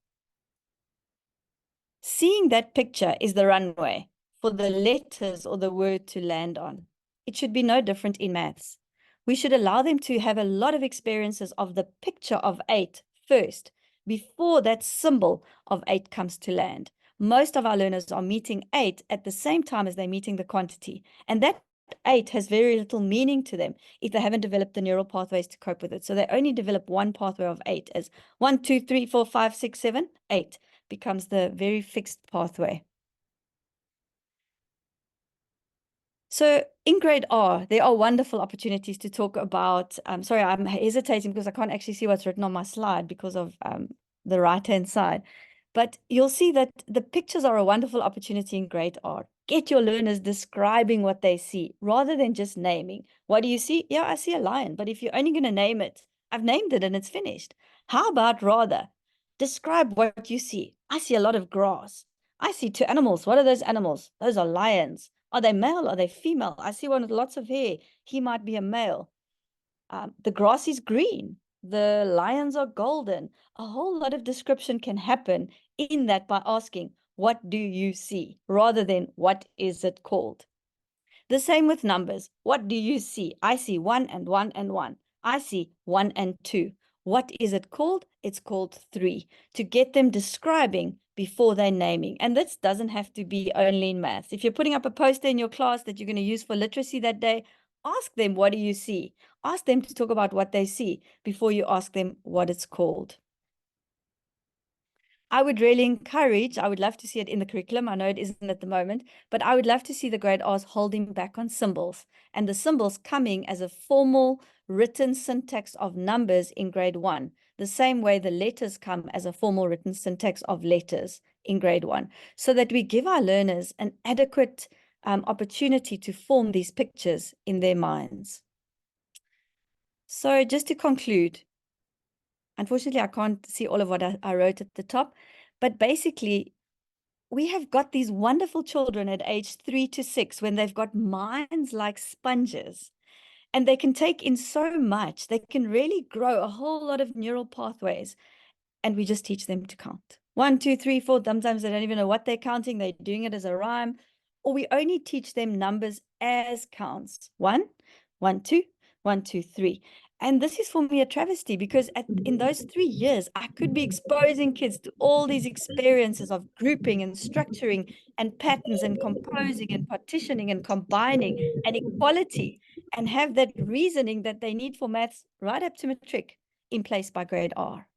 Seeing that picture is the runway for the letters or the word to land on. It should be no different in maths. We should allow them to have a lot of experiences of the picture of 8 first, before that symbol of 8 comes to land. Most of our learners are meeting 8 at the same time as they're meeting the quantity. And that 8 has very little meaning to them if they haven't developed the neural pathways to cope with it. So they only develop one pathway of 8 as 1, 2, 3, 4, 5, 6, 7, 8 becomes the very fixed pathway. So in grade R, there are wonderful opportunities to talk about, sorry, I'm hesitating because I can't actually see what's written on my slide because of the right-hand side. But you'll see that the pictures are a wonderful opportunity in grade R. Get your learners describing what they see rather than just naming. What do you see? Yeah, I see a lion. But if you're only going to name it, I've named it and it's finished. How about rather describe what you see? I see a lot of grass. I see 2 animals. What are those animals? Those are lions. Are they male? Are they female? I see one with lots of hair. He might be a male. The grass is green. The lions are golden. A whole lot of description can happen in that by asking, what do you see? Rather than what is it called? The same with numbers. What do you see? I see 1 and 1 and 1. I see 1 and 2. What is it called? It's called 3. To get them describing before they're naming. And this doesn't have to be only in maths. If you're putting up a poster in your class that you're going to use for literacy that day, ask them, what do you see? Ask them to talk about what they see before you ask them what it's called. I would really encourage, I would love to see it in the curriculum. I know it isn't at the moment, but I would love to see the grade R's holding back on symbols and the symbols coming as a formal written syntax of numbers in grade 1, the same way the letters come as a formal written syntax of letters in grade 1, so that we give our learners an adequate opportunity to form these pictures in their minds. So just to conclude, unfortunately, I can't see all of what I wrote at the top, but basically, we have got these wonderful children at age 3 to 6 when they've got minds like sponges and they can take in so much. They can really grow a whole lot of neural pathways, and we just teach them to count. 1, 2, 3, 4. Sometimes they don't even know what they're counting. They're doing it as a rhyme, or we only teach them numbers as counts. 1, 1, 2, 1, 2, 3. And this is for me a travesty because in those 3 years, I could be exposing kids to all these experiences of grouping and structuring and patterns and composing and partitioning and combining and equality, and have that reasoning that they need for maths right up to matric in place by grade R.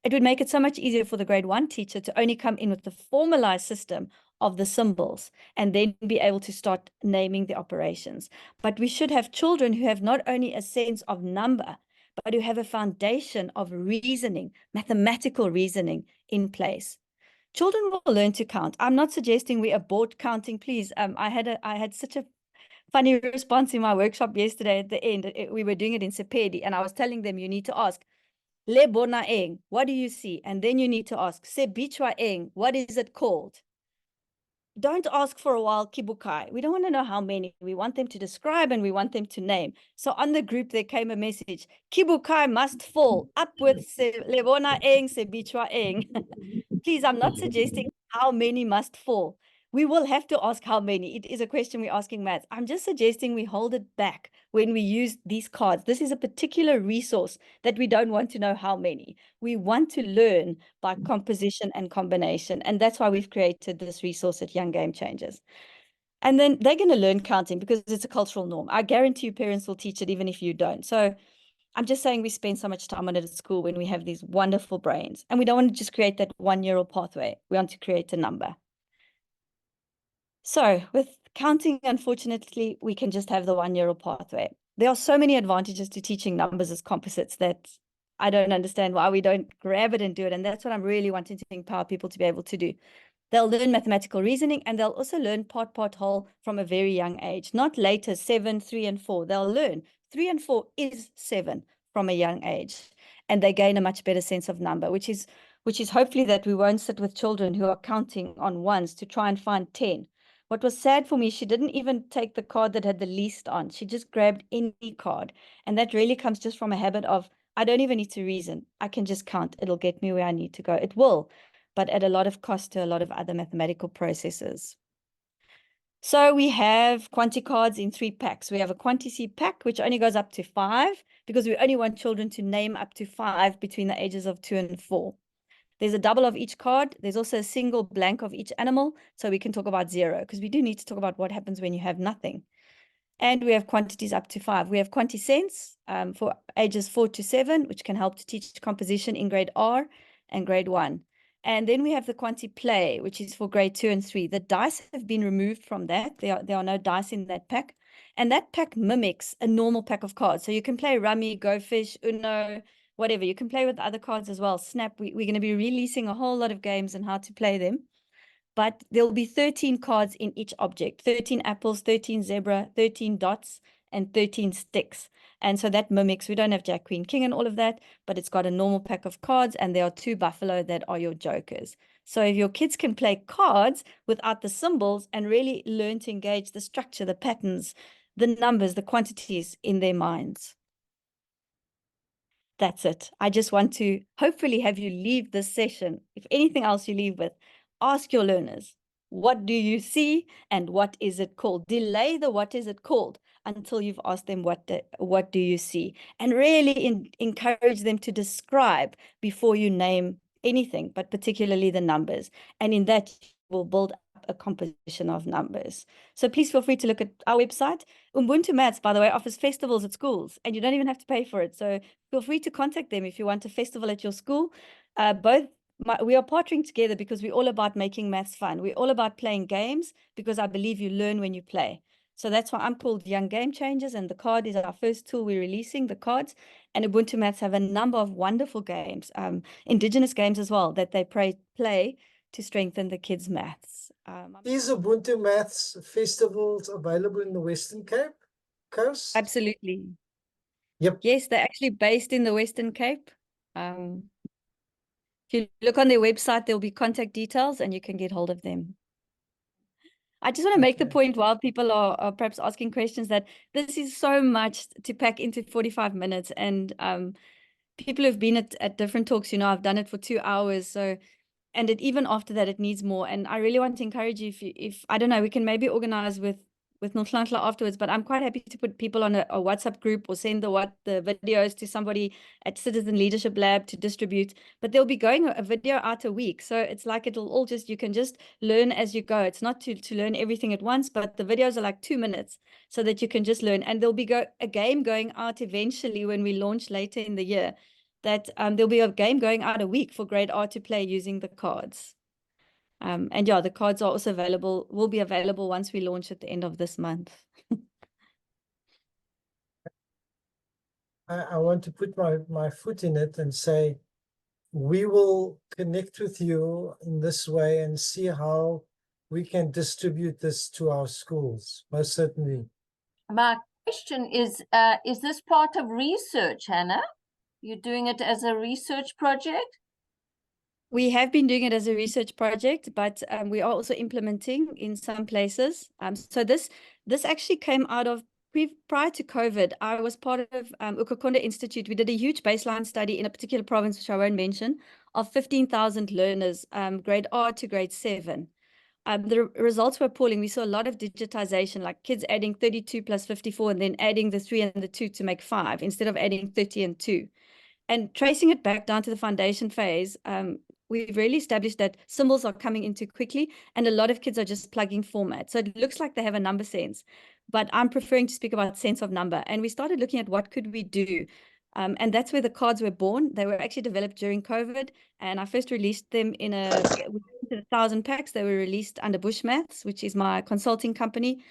It would make it so much easier for the grade 1 teacher to only come in with the formalized system of the symbols and then be able to start naming the operations. But we should have children who have not only a sense of number, but who have a foundation of reasoning, mathematical reasoning in place. Children will learn to count. I'm not suggesting we abort counting, please. I had such a funny response in my workshop yesterday at the end. We were doing it in Sepedi, and I was telling them, you need to ask, Le bona eng, what do you see? And then you need to ask, Se bichwa eng, what is it called? don't ask for a while kibukai. We don't want to know how many. We want them to describe and we want them to name. So on the group, there came a message, kibukai must fall. Up with se lebona eng, se bichwa eng. Please, I'm not suggesting how many must fall. We will have to ask how many. It is a question we're asking maths. I'm just suggesting we hold it back when we use these cards. This is a particular resource that we don't want to know how many. We want to learn by composition and combination. And that's why we've created this resource at Young Game Changers. And then they're going to learn counting because it's a cultural norm. I guarantee you parents will teach it even if you don't. So I'm just saying we spend so much time on it at school when we have these wonderful brains. And we don't want to just create that 1 neural pathway. We want to create a number. So with counting, unfortunately, we can just have the 1 neural pathway. There are so many advantages to teaching numbers as composites that I don't understand why we don't grab it and do it. And that's what I'm really wanting to empower people to be able to do. They'll learn mathematical reasoning and they'll also learn part, whole from a very young age, not later 7, 3, and 4. They'll learn 3 and 4 is 7 from a young age. And they gain a much better sense of number, which is hopefully that we won't sit with children who are counting on ones to try and find 10. What was sad for me, she didn't even take the card that had the least on. She just grabbed any card. And that really comes just from a habit of, I don't even need to reason. I can just count. It'll get me where I need to go. It will, but at a lot of cost to a lot of other mathematical processes. So we have Quanti cards in 3 packs. We have a Quanti C pack, which only goes up to 5 because we only want children to name up to 5 between the ages of 2 and 4. There's a double of each card. There's also a single blank of each animal. So we can talk about 0 because we do need to talk about what happens when you have nothing. And we have quantities up to 5. We have Quanti Sense for ages 4 to 7, which can help to teach composition in grade R and grade 1. And then we have the Quanti Play, which is for grade 2 and 3. The dice have been removed from that. There are no dice in that pack. And that pack mimics a normal pack of cards. So you can play Rummy, Go Fish, Uno, whatever. You can play with other cards as well. Snap, we're going to be releasing a whole lot of games and how to play them. But there'll be 13 cards in each object, 13 apples, 13 zebra, 13 dots, and 13 sticks. And so that mimics, we don't have Jack, Queen, King and all of that, but it's got a normal pack of cards and there are 2 buffalo that are your jokers. So if your kids can play cards without the symbols and really learn to engage the structure, the patterns, the numbers, the quantities in their minds. That's it. I just want to hopefully have you leave this session. If anything else you leave with, ask your learners, what do you see and what is it called? Delay the what is it called until you've asked them what do you see? And really encourage them to describe before you name anything, but particularly the numbers. And in that, we'll build up a composition of numbers. So please feel free to look at our website. Ubuntu Maths, by the way, offers festivals at schools, and you don't even have to pay for it. So feel free to contact them if you want a festival at your school. We are partnering together because we're all about making maths fun. We're all about playing games because I believe you learn when you play. So that's why I'm called Young Game Changers, and the card is our first tool we're releasing, the cards. And Ubuntu Maths have a number of wonderful games, indigenous games as well, that they play to strengthen the kids' maths. Is Ubuntu Maths festivals available in the Western Cape coast? Absolutely. Yep. Yes, they're actually based in the Western Cape. If you look on their website, there'll be contact details and you can get hold of them. I just want to make the point while people are perhaps asking questions that this is so much to pack into 45 minutes. And people who've been at different talks, I've done it for 2 hours. So, and even after that, it needs more. And I really want to encourage you, if I don't know, we can maybe organize with Nonhlanhla afterwards, but I'm quite happy to put people on a WhatsApp group or send the videos to somebody at Citizen Leadership Lab to distribute. But they'll be going a video out a week. So it's like it'll all you can just learn as you go. It's not to learn everything at once, but the videos are like 2 minutes so that you can just learn. And there'll be a game going out eventually when we launch later in the year, that there'll be a game going out a week for grade R to play using the cards. And yeah, the cards are also will be available once we launch at the end of this month. I want to put my foot in it and say, we will connect with you in this way and see how we can distribute this to our schools, most certainly. My question is this part of research, Hannah? You're doing it as a research project? We have been doing it as a research project, but we are also implementing in some places. So this actually came out of prior to COVID. I was part of Ukakonda Institute. We did a huge baseline study in a particular province, which I won't mention, of 15,000 learners, grade R to grade 7. The results were appalling. We saw a lot of digitization, like kids adding 32 plus 54 and then adding the 3 and the 2 to make 5 instead of adding 30 and 2. And tracing it back down to the foundation phase, we've really established that symbols are coming in too quickly, and a lot of kids are just plugging format. So it looks like they have a number sense, but I'm preferring to speak about sense of number. And we started looking at what could we do. And that's where the cards were born. They were actually developed during COVID, and I first released them in 1,000 packs. They were released under Bushmaths, which is my consulting company.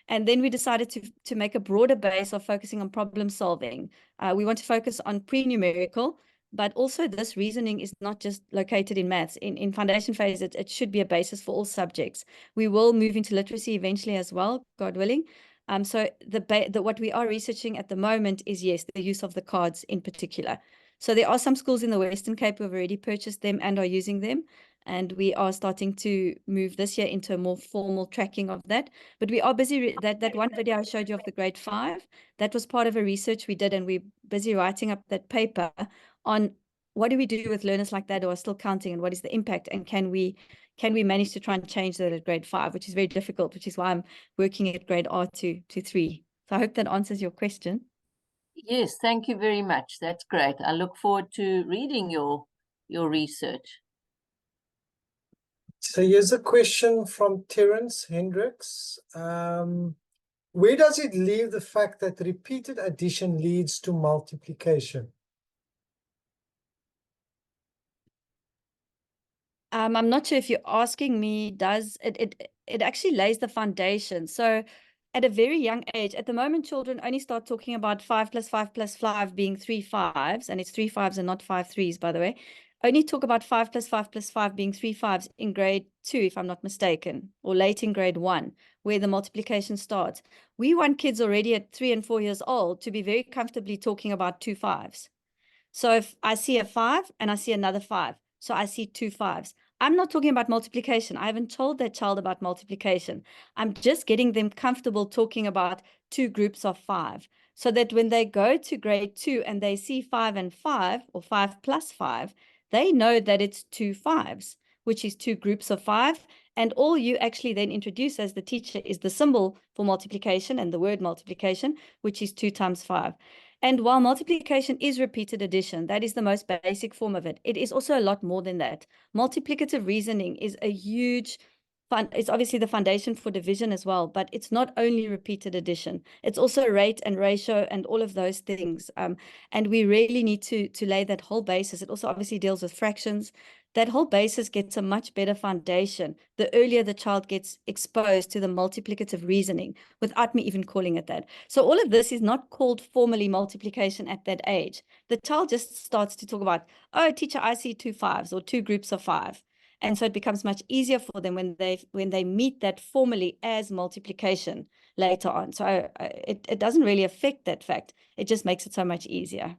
And then we decided to make a broader base of focusing on problem solving. We want to focus on pre-numerical, but also this reasoning is not just located in maths. In foundation phase, it should be a basis for all subjects. We will move into literacy eventually as well, God willing. So what we are researching at the moment is, yes, the use of the cards in particular. So there are some schools in the Western Cape who have already purchased them and are using them. And we are starting to move this year into a more formal tracking of that. But we are busy, that one video I showed you of the grade 5, that was part of a research we did, and we're busy writing up that paper on what do we do with learners like that who are still counting, and what is the impact, and can we manage to try and change that at grade 5, which is very difficult, which is why I'm working at grade R to 3. So I hope that answers your question. Yes, thank you very much. That's great. I look forward to reading your research. So here's a question from Terence Hendricks. Where does it leave the fact that repeated addition leads to multiplication? I'm not sure if you're asking me, does it actually lays the foundation. So at a very young age, at the moment, children only start talking about 5 plus 5 plus 5 being 3 5s, and it's 3 5s and not 5 3s, by the way. Only talk about 5 plus 5 plus 5 being 3 5s in grade 2, if I'm not mistaken, or late in grade 1, where the multiplication starts. We want kids already at 3 and 4 years old to be very comfortably talking about 2 5s. So if I see a 5 and I see another 5, so I see 2 5s. I'm not talking about multiplication. I haven't told that child about multiplication. I'm just getting them comfortable talking about 2 groups of 5, so that when they go to grade 2 and they see 5 and 5, or 5 plus 5, they know that it's 2 5s, which is 2 groups of 5. And all you actually then introduce as the teacher is the symbol for multiplication and the word multiplication, which is 2 times 5. And while multiplication is repeated addition, that is the most basic form of it, it is also a lot more than that. Multiplicative reasoning is a huge it's obviously the foundation for division as well, but it's not only repeated addition. It's also rate and ratio and all of those things. And we really need to lay that whole basis. It also obviously deals with fractions. That whole basis gets a much better foundation the earlier the child gets exposed to the multiplicative reasoning, without me even calling it that. So all of this is not called formally multiplication at that age. The child just starts to talk about, oh, teacher, I see 2 5s or 2 groups of 5. And so it becomes much easier for them when they meet that formally as multiplication later on. So it doesn't really affect that fact. It just makes it so much easier.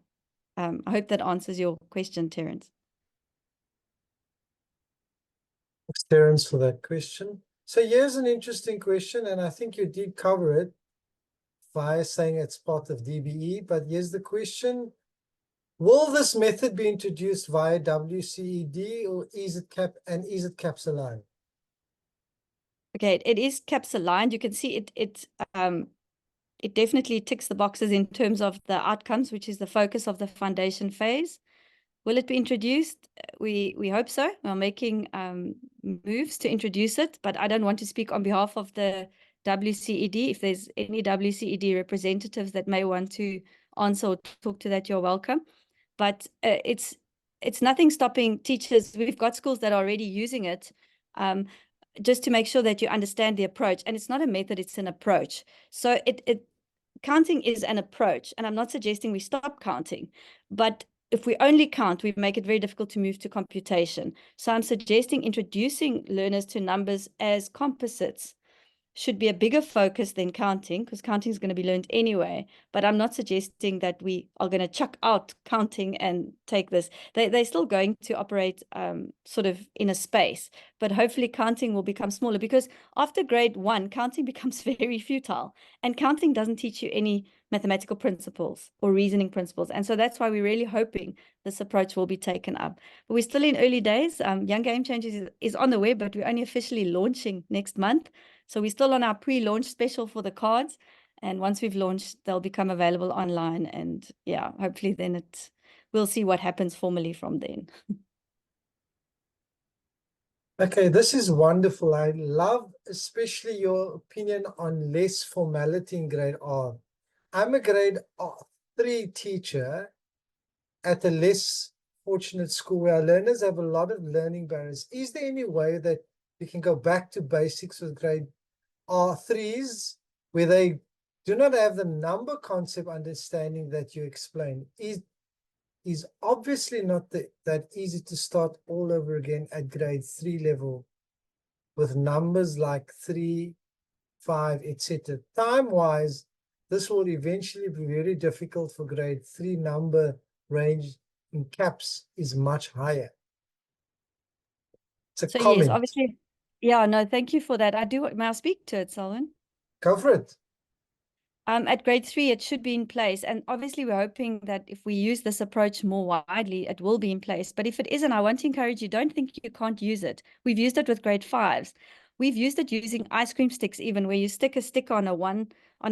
I hope that answers your question, Terence. Thanks, Terence, for that question. So here's an interesting question, and I think you did cover it via saying it's part of DBE, but here's the question. Will this method be introduced via WCED, or is it CAPS aligned? Okay, it is CAPS aligned. You can see it definitely ticks the boxes in terms of the outcomes, which is the focus of the foundation phase. Will it be introduced? We hope so. We're making moves to introduce it, but I don't want to speak on behalf of the WCED. If there's any WCED representatives that may want to answer or talk to that, you're welcome. But it's nothing stopping teachers. We've got schools that are already using it, just to make sure that you understand the approach. And it's not a method, it's an approach. So counting is an approach, and I'm not suggesting we stop counting, but if we only count, we make it very difficult to move to computation. So I'm suggesting introducing learners to numbers as composites should be a bigger focus than counting, because counting is going to be learned anyway. But I'm not suggesting that we are going to chuck out counting and take this. They're still going to operate sort of in a space, but hopefully counting will become smaller, because after grade 1, counting becomes very futile, and counting doesn't teach you any mathematical principles or reasoning principles. And so that's why we're really hoping this approach will be taken up. But we're still in early days. Young Game Changers is on the web, but we're only officially launching next month. So we're still on our pre-launch special for the cards. And once we've launched, they'll become available online. And yeah, hopefully then we'll see what happens formally from then. Okay, this is wonderful. I love especially your opinion on less formality in grade R. I'm a grade 3 teacher at a less fortunate school where our learners have a lot of learning barriers. Is there any way that we can go back to basics with grade R3s where they do not have the number concept understanding that you explained? Is obviously not that easy to start all over again at grade 3 level with numbers like 3, 5, etc. Time-wise, this will eventually be very difficult for grade 3. Number range in caps is much higher. It's a So comment. yes, obviously, yeah, no, thank you for that. May I speak to it, Selwyn? Go for it. At grade 3, it should be in place. And obviously, we're hoping that if we use this approach more widely, it will be in place. But if it isn't, I want to encourage you, don't think you can't use it. We've used it with grade 5s. We've used it using ice cream sticks, even where you stick a sticker on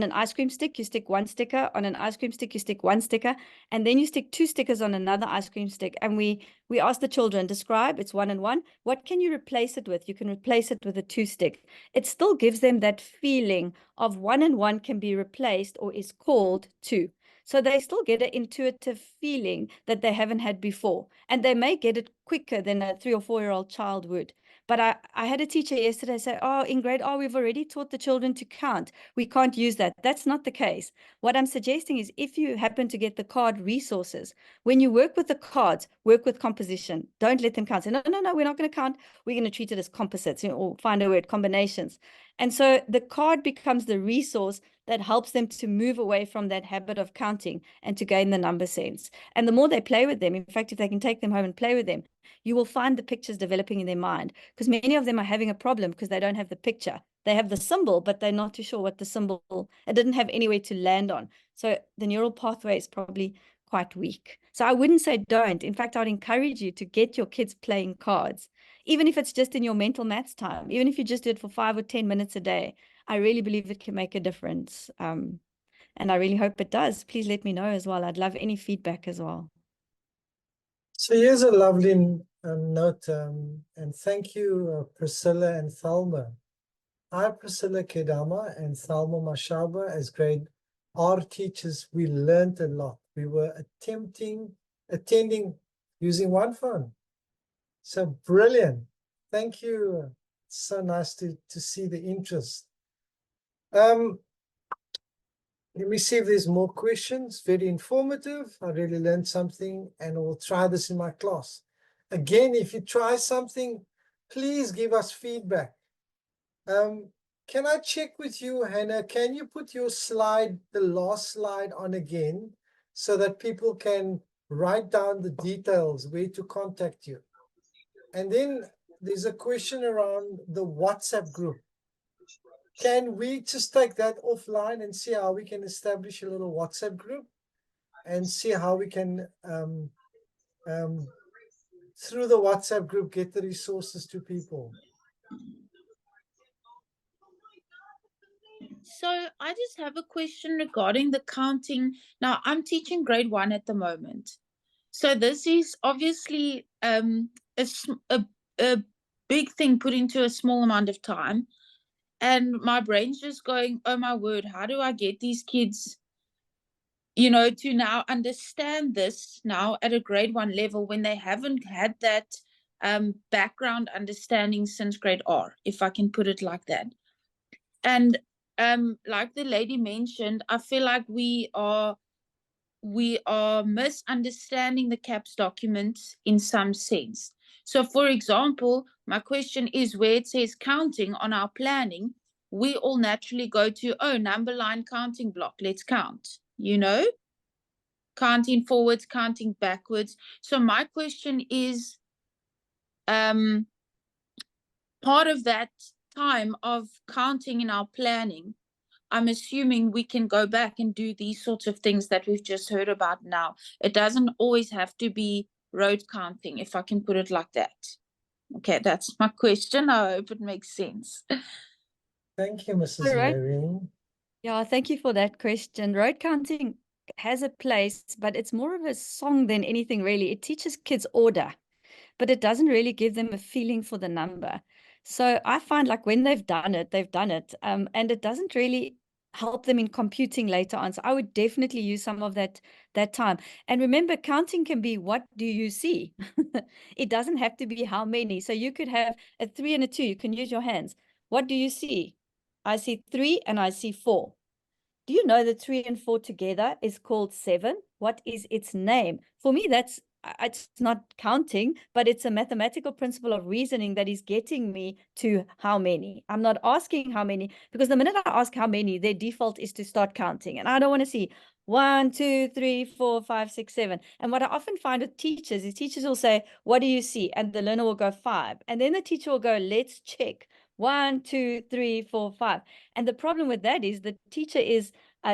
an ice cream stick, you stick one sticker on an ice cream stick, you stick one sticker, and then you stick 2 stickers on another ice cream stick. And we ask the children, describe, it's 1 and 1. What can you replace it with? You can replace it with a 2 stick. It still gives them that feeling of 1 and 1 can be replaced or is called 2. So they still get an intuitive feeling that they haven't had before. And they may get it quicker than a 3 or 4-year-old child would. But I had a teacher yesterday say, oh, in grade R, we've already taught the children to count. We can't use that. That's not the case. What I'm suggesting is if you happen to get the card resources, when you work with the cards, work with composition. Don't let them count. Say, no, we're not going to count. We're going to treat it as composites, or find a word, combinations. And so the card becomes the resource that helps them to move away from that habit of counting and to gain the number sense. And the more they play with them, in fact, if they can take them home and play with them, you will find the pictures developing in their mind, because many of them are having a problem because they don't have the picture. They have the symbol, but they're not too sure what the symbol, it didn't have anywhere to land on. So the neural pathway is probably quite weak. So I wouldn't say don't. In fact, I'd encourage you to get your kids playing cards, even if it's just in your mental maths time, even if you just do it for 5 or 10 minutes a day. I really believe it can make a difference. And I really hope it does. Please let me know as well. I'd love any feedback as well. So here's a lovely note, and thank you, Priscilla and Thelma. I, Priscilla Kedama and Thelma Mashaba, as grade R teachers, we learned a lot. We were attending using one phone. So brilliant. Thank you. It's so nice to see the interest. Let me see if there's more questions. Very informative. I really learned something, and we'll try this in my class. Again, if you try something, please give us feedback. Can I check with you, Hannah? Can you put your slide, the last slide, on again so that people can write down the details, where to contact you? And then there's a question around the WhatsApp group. Can we just take that offline and see how we can establish a little WhatsApp group and see how we can, through the WhatsApp group, get the resources to people? So I just have a question regarding the counting. Now, I'm teaching grade 1 at the moment. So this is obviously a big thing put into a small amount of time. And my brain's just going, oh my word, how do I get these kids, to now understand this now at a grade 1 level when they haven't had that background understanding since grade R, if I can put it like that. And like the lady mentioned, I feel like we are misunderstanding the CAPS documents in some sense. So, for example, my question is, where it says counting on our planning, we all naturally go to, oh, number line counting block, let's count, you know, counting forwards, counting backwards. So my question is, part of that time of counting in our planning, I'm assuming we can go back and do these sorts of things that we've just heard about now. It doesn't always have to be road counting, if I can put it like that. Okay, that's my question. I hope it makes sense. Thank you, Mrs. All right. Marion. Yeah, thank you for that question. Road counting has a place, but it's more of a song than anything really. It teaches kids order, but it doesn't really give them a feeling for the number. So I find like when they've done it, they've done it. And it doesn't really help them in computing later on. So I would definitely use some of that time. And remember, counting can be, what do you see? It doesn't have to be how many. So you could have a 3 and a 2. You can use your hands. What do you see? I see 3 and I see 4. Do you know that 3 and 4 together is called 7? What is its name? For me, it's not counting, but it's a mathematical principle of reasoning that is getting me to how many. I'm not asking how many, because the minute I ask how many, their default is to start counting. And I don't want to see 1, 2, 3, 4, 5, 6, 7. And what I often find with teachers is teachers will say, what do you see? And the learner will go 5. And then the teacher will go, let's check. 1, 2, 3, 4, 5. And the problem with that is the teacher is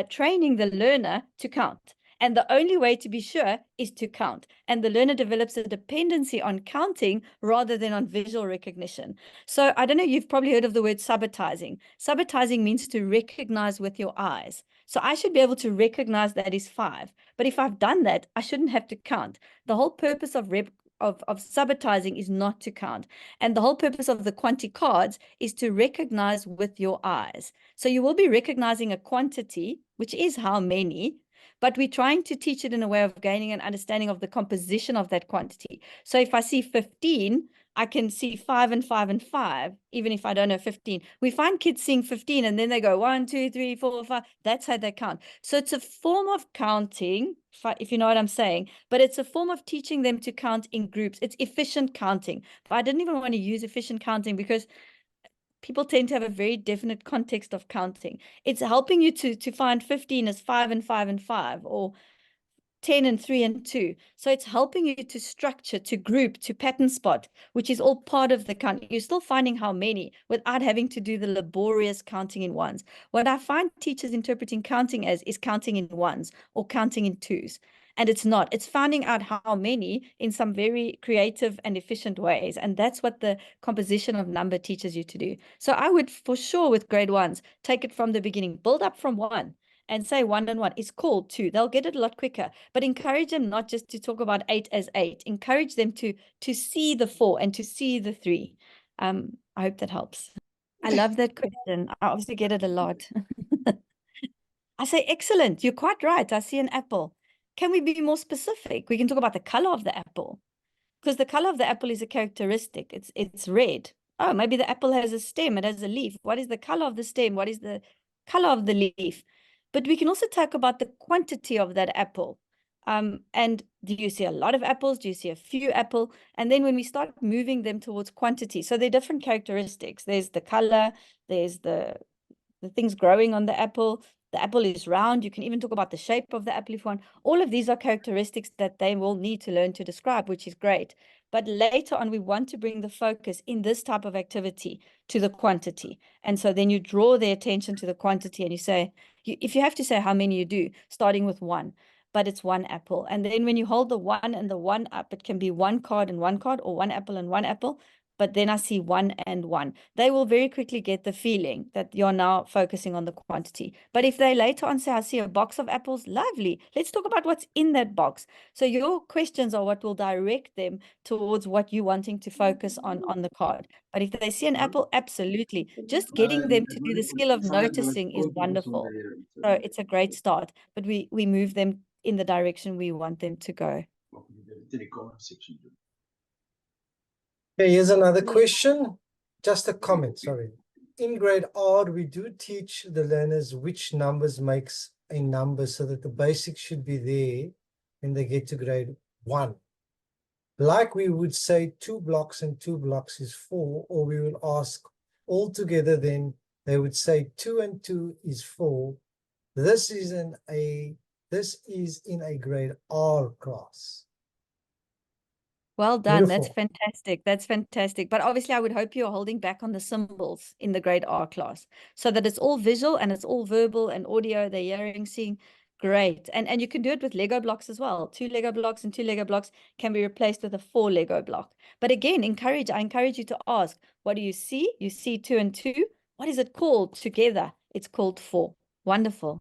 training the learner to count. And the only way to be sure is to count. And the learner develops a dependency on counting rather than on visual recognition. So I don't know, you've probably heard of the word sabotizing. Sabotizing means to recognize with your eyes. So I should be able to recognize that is 5. But if I've done that, I shouldn't have to count. The whole purpose of sabotizing is not to count. And the whole purpose of the quantity cards is to recognize with your eyes. So you will be recognizing a quantity, which is how many, but we're trying to teach it in a way of gaining an understanding of the composition of that quantity. So if I see 15, I can see 5 and 5 and 5, even if I don't know 15. We find kids seeing 15 and then they go 1, 2, 3, 4, 5. That's how they count. So it's a form of counting, if you know what I'm saying, but it's a form of teaching them to count in groups. It's efficient counting. But I didn't even want to use efficient counting because people tend to have a very definite context of counting. It's helping you to find 15 as 5 and 5 and 5, or 10 and 3 and 2. So it's helping you to structure, to group, to pattern spot, which is all part of the count. You're still finding how many without having to do the laborious counting in ones. What I find teachers interpreting counting as is counting in ones or counting in twos. And it's not. It's finding out how many in some very creative and efficient ways. And that's what the composition of number teaches you to do. So I would, for sure, with grade ones, take it from the beginning, build up from 1 and say 1 and 1 is called 2. They'll get it a lot quicker. But encourage them not just to talk about 8 as 8. Encourage them to see the 4 and to see the 3. I hope that helps. I love that question. I obviously get it a lot. I say, excellent. You're quite right. I see an apple. Can we be more specific? We can talk about the color of the apple, because the color of the apple is a characteristic. It's red. Oh, maybe the apple has a stem. It has a leaf. What is the color of the stem? What is the color of the leaf? But we can also talk about the quantity of that apple. And do you see a lot of apples? Do you see a few apples? And then when we start moving them towards quantity, so they're different characteristics. There's the color, there's the things growing on the apple. The apple is round. You can even talk about the shape of the apple if you want. All of these are characteristics that they will need to learn to describe, which is great. But later on, we want to bring the focus in this type of activity to the quantity. And so then you draw their attention to the quantity and you say, if you have to say how many you do, starting with 1, but it's 1 apple. And then when you hold the 1 and the 1 up, it can be 1 card and 1 card, or 1 apple and 1 apple. But then I see 1 and 1. They will very quickly get the feeling that you're now focusing on the quantity. But if they later on say, I see a box of apples, lovely. Let's talk about what's in that box. So your questions are what will direct them towards what you're wanting to focus on the card. But if they see an apple, absolutely. Just getting them to do the skill of noticing is wonderful. So it's a great start. But we move them in the direction we want them to go. Okay, here's another question. Just a comment, sorry. In grade R, we do teach the learners which numbers makes a number, so that the basics should be there when they get to grade 1. Like we would say 2 blocks and 2 blocks is 4, or we will ask altogether then they would say 2 and 2 is 4. This is in a grade R class. Well done. That's Beautiful. fantastic. That's fantastic. But obviously, I would hope you're holding back on the symbols in the grade R class so that it's all visual and it's all verbal and audio, the hearing, seeing. Great. And you can do it with Lego blocks as well. 2 Lego blocks and 2 Lego blocks can be replaced with a 4 Lego block. But again, I encourage you to ask, what do you see? You see 2 and 2. What is it called together? It's called 4. Wonderful.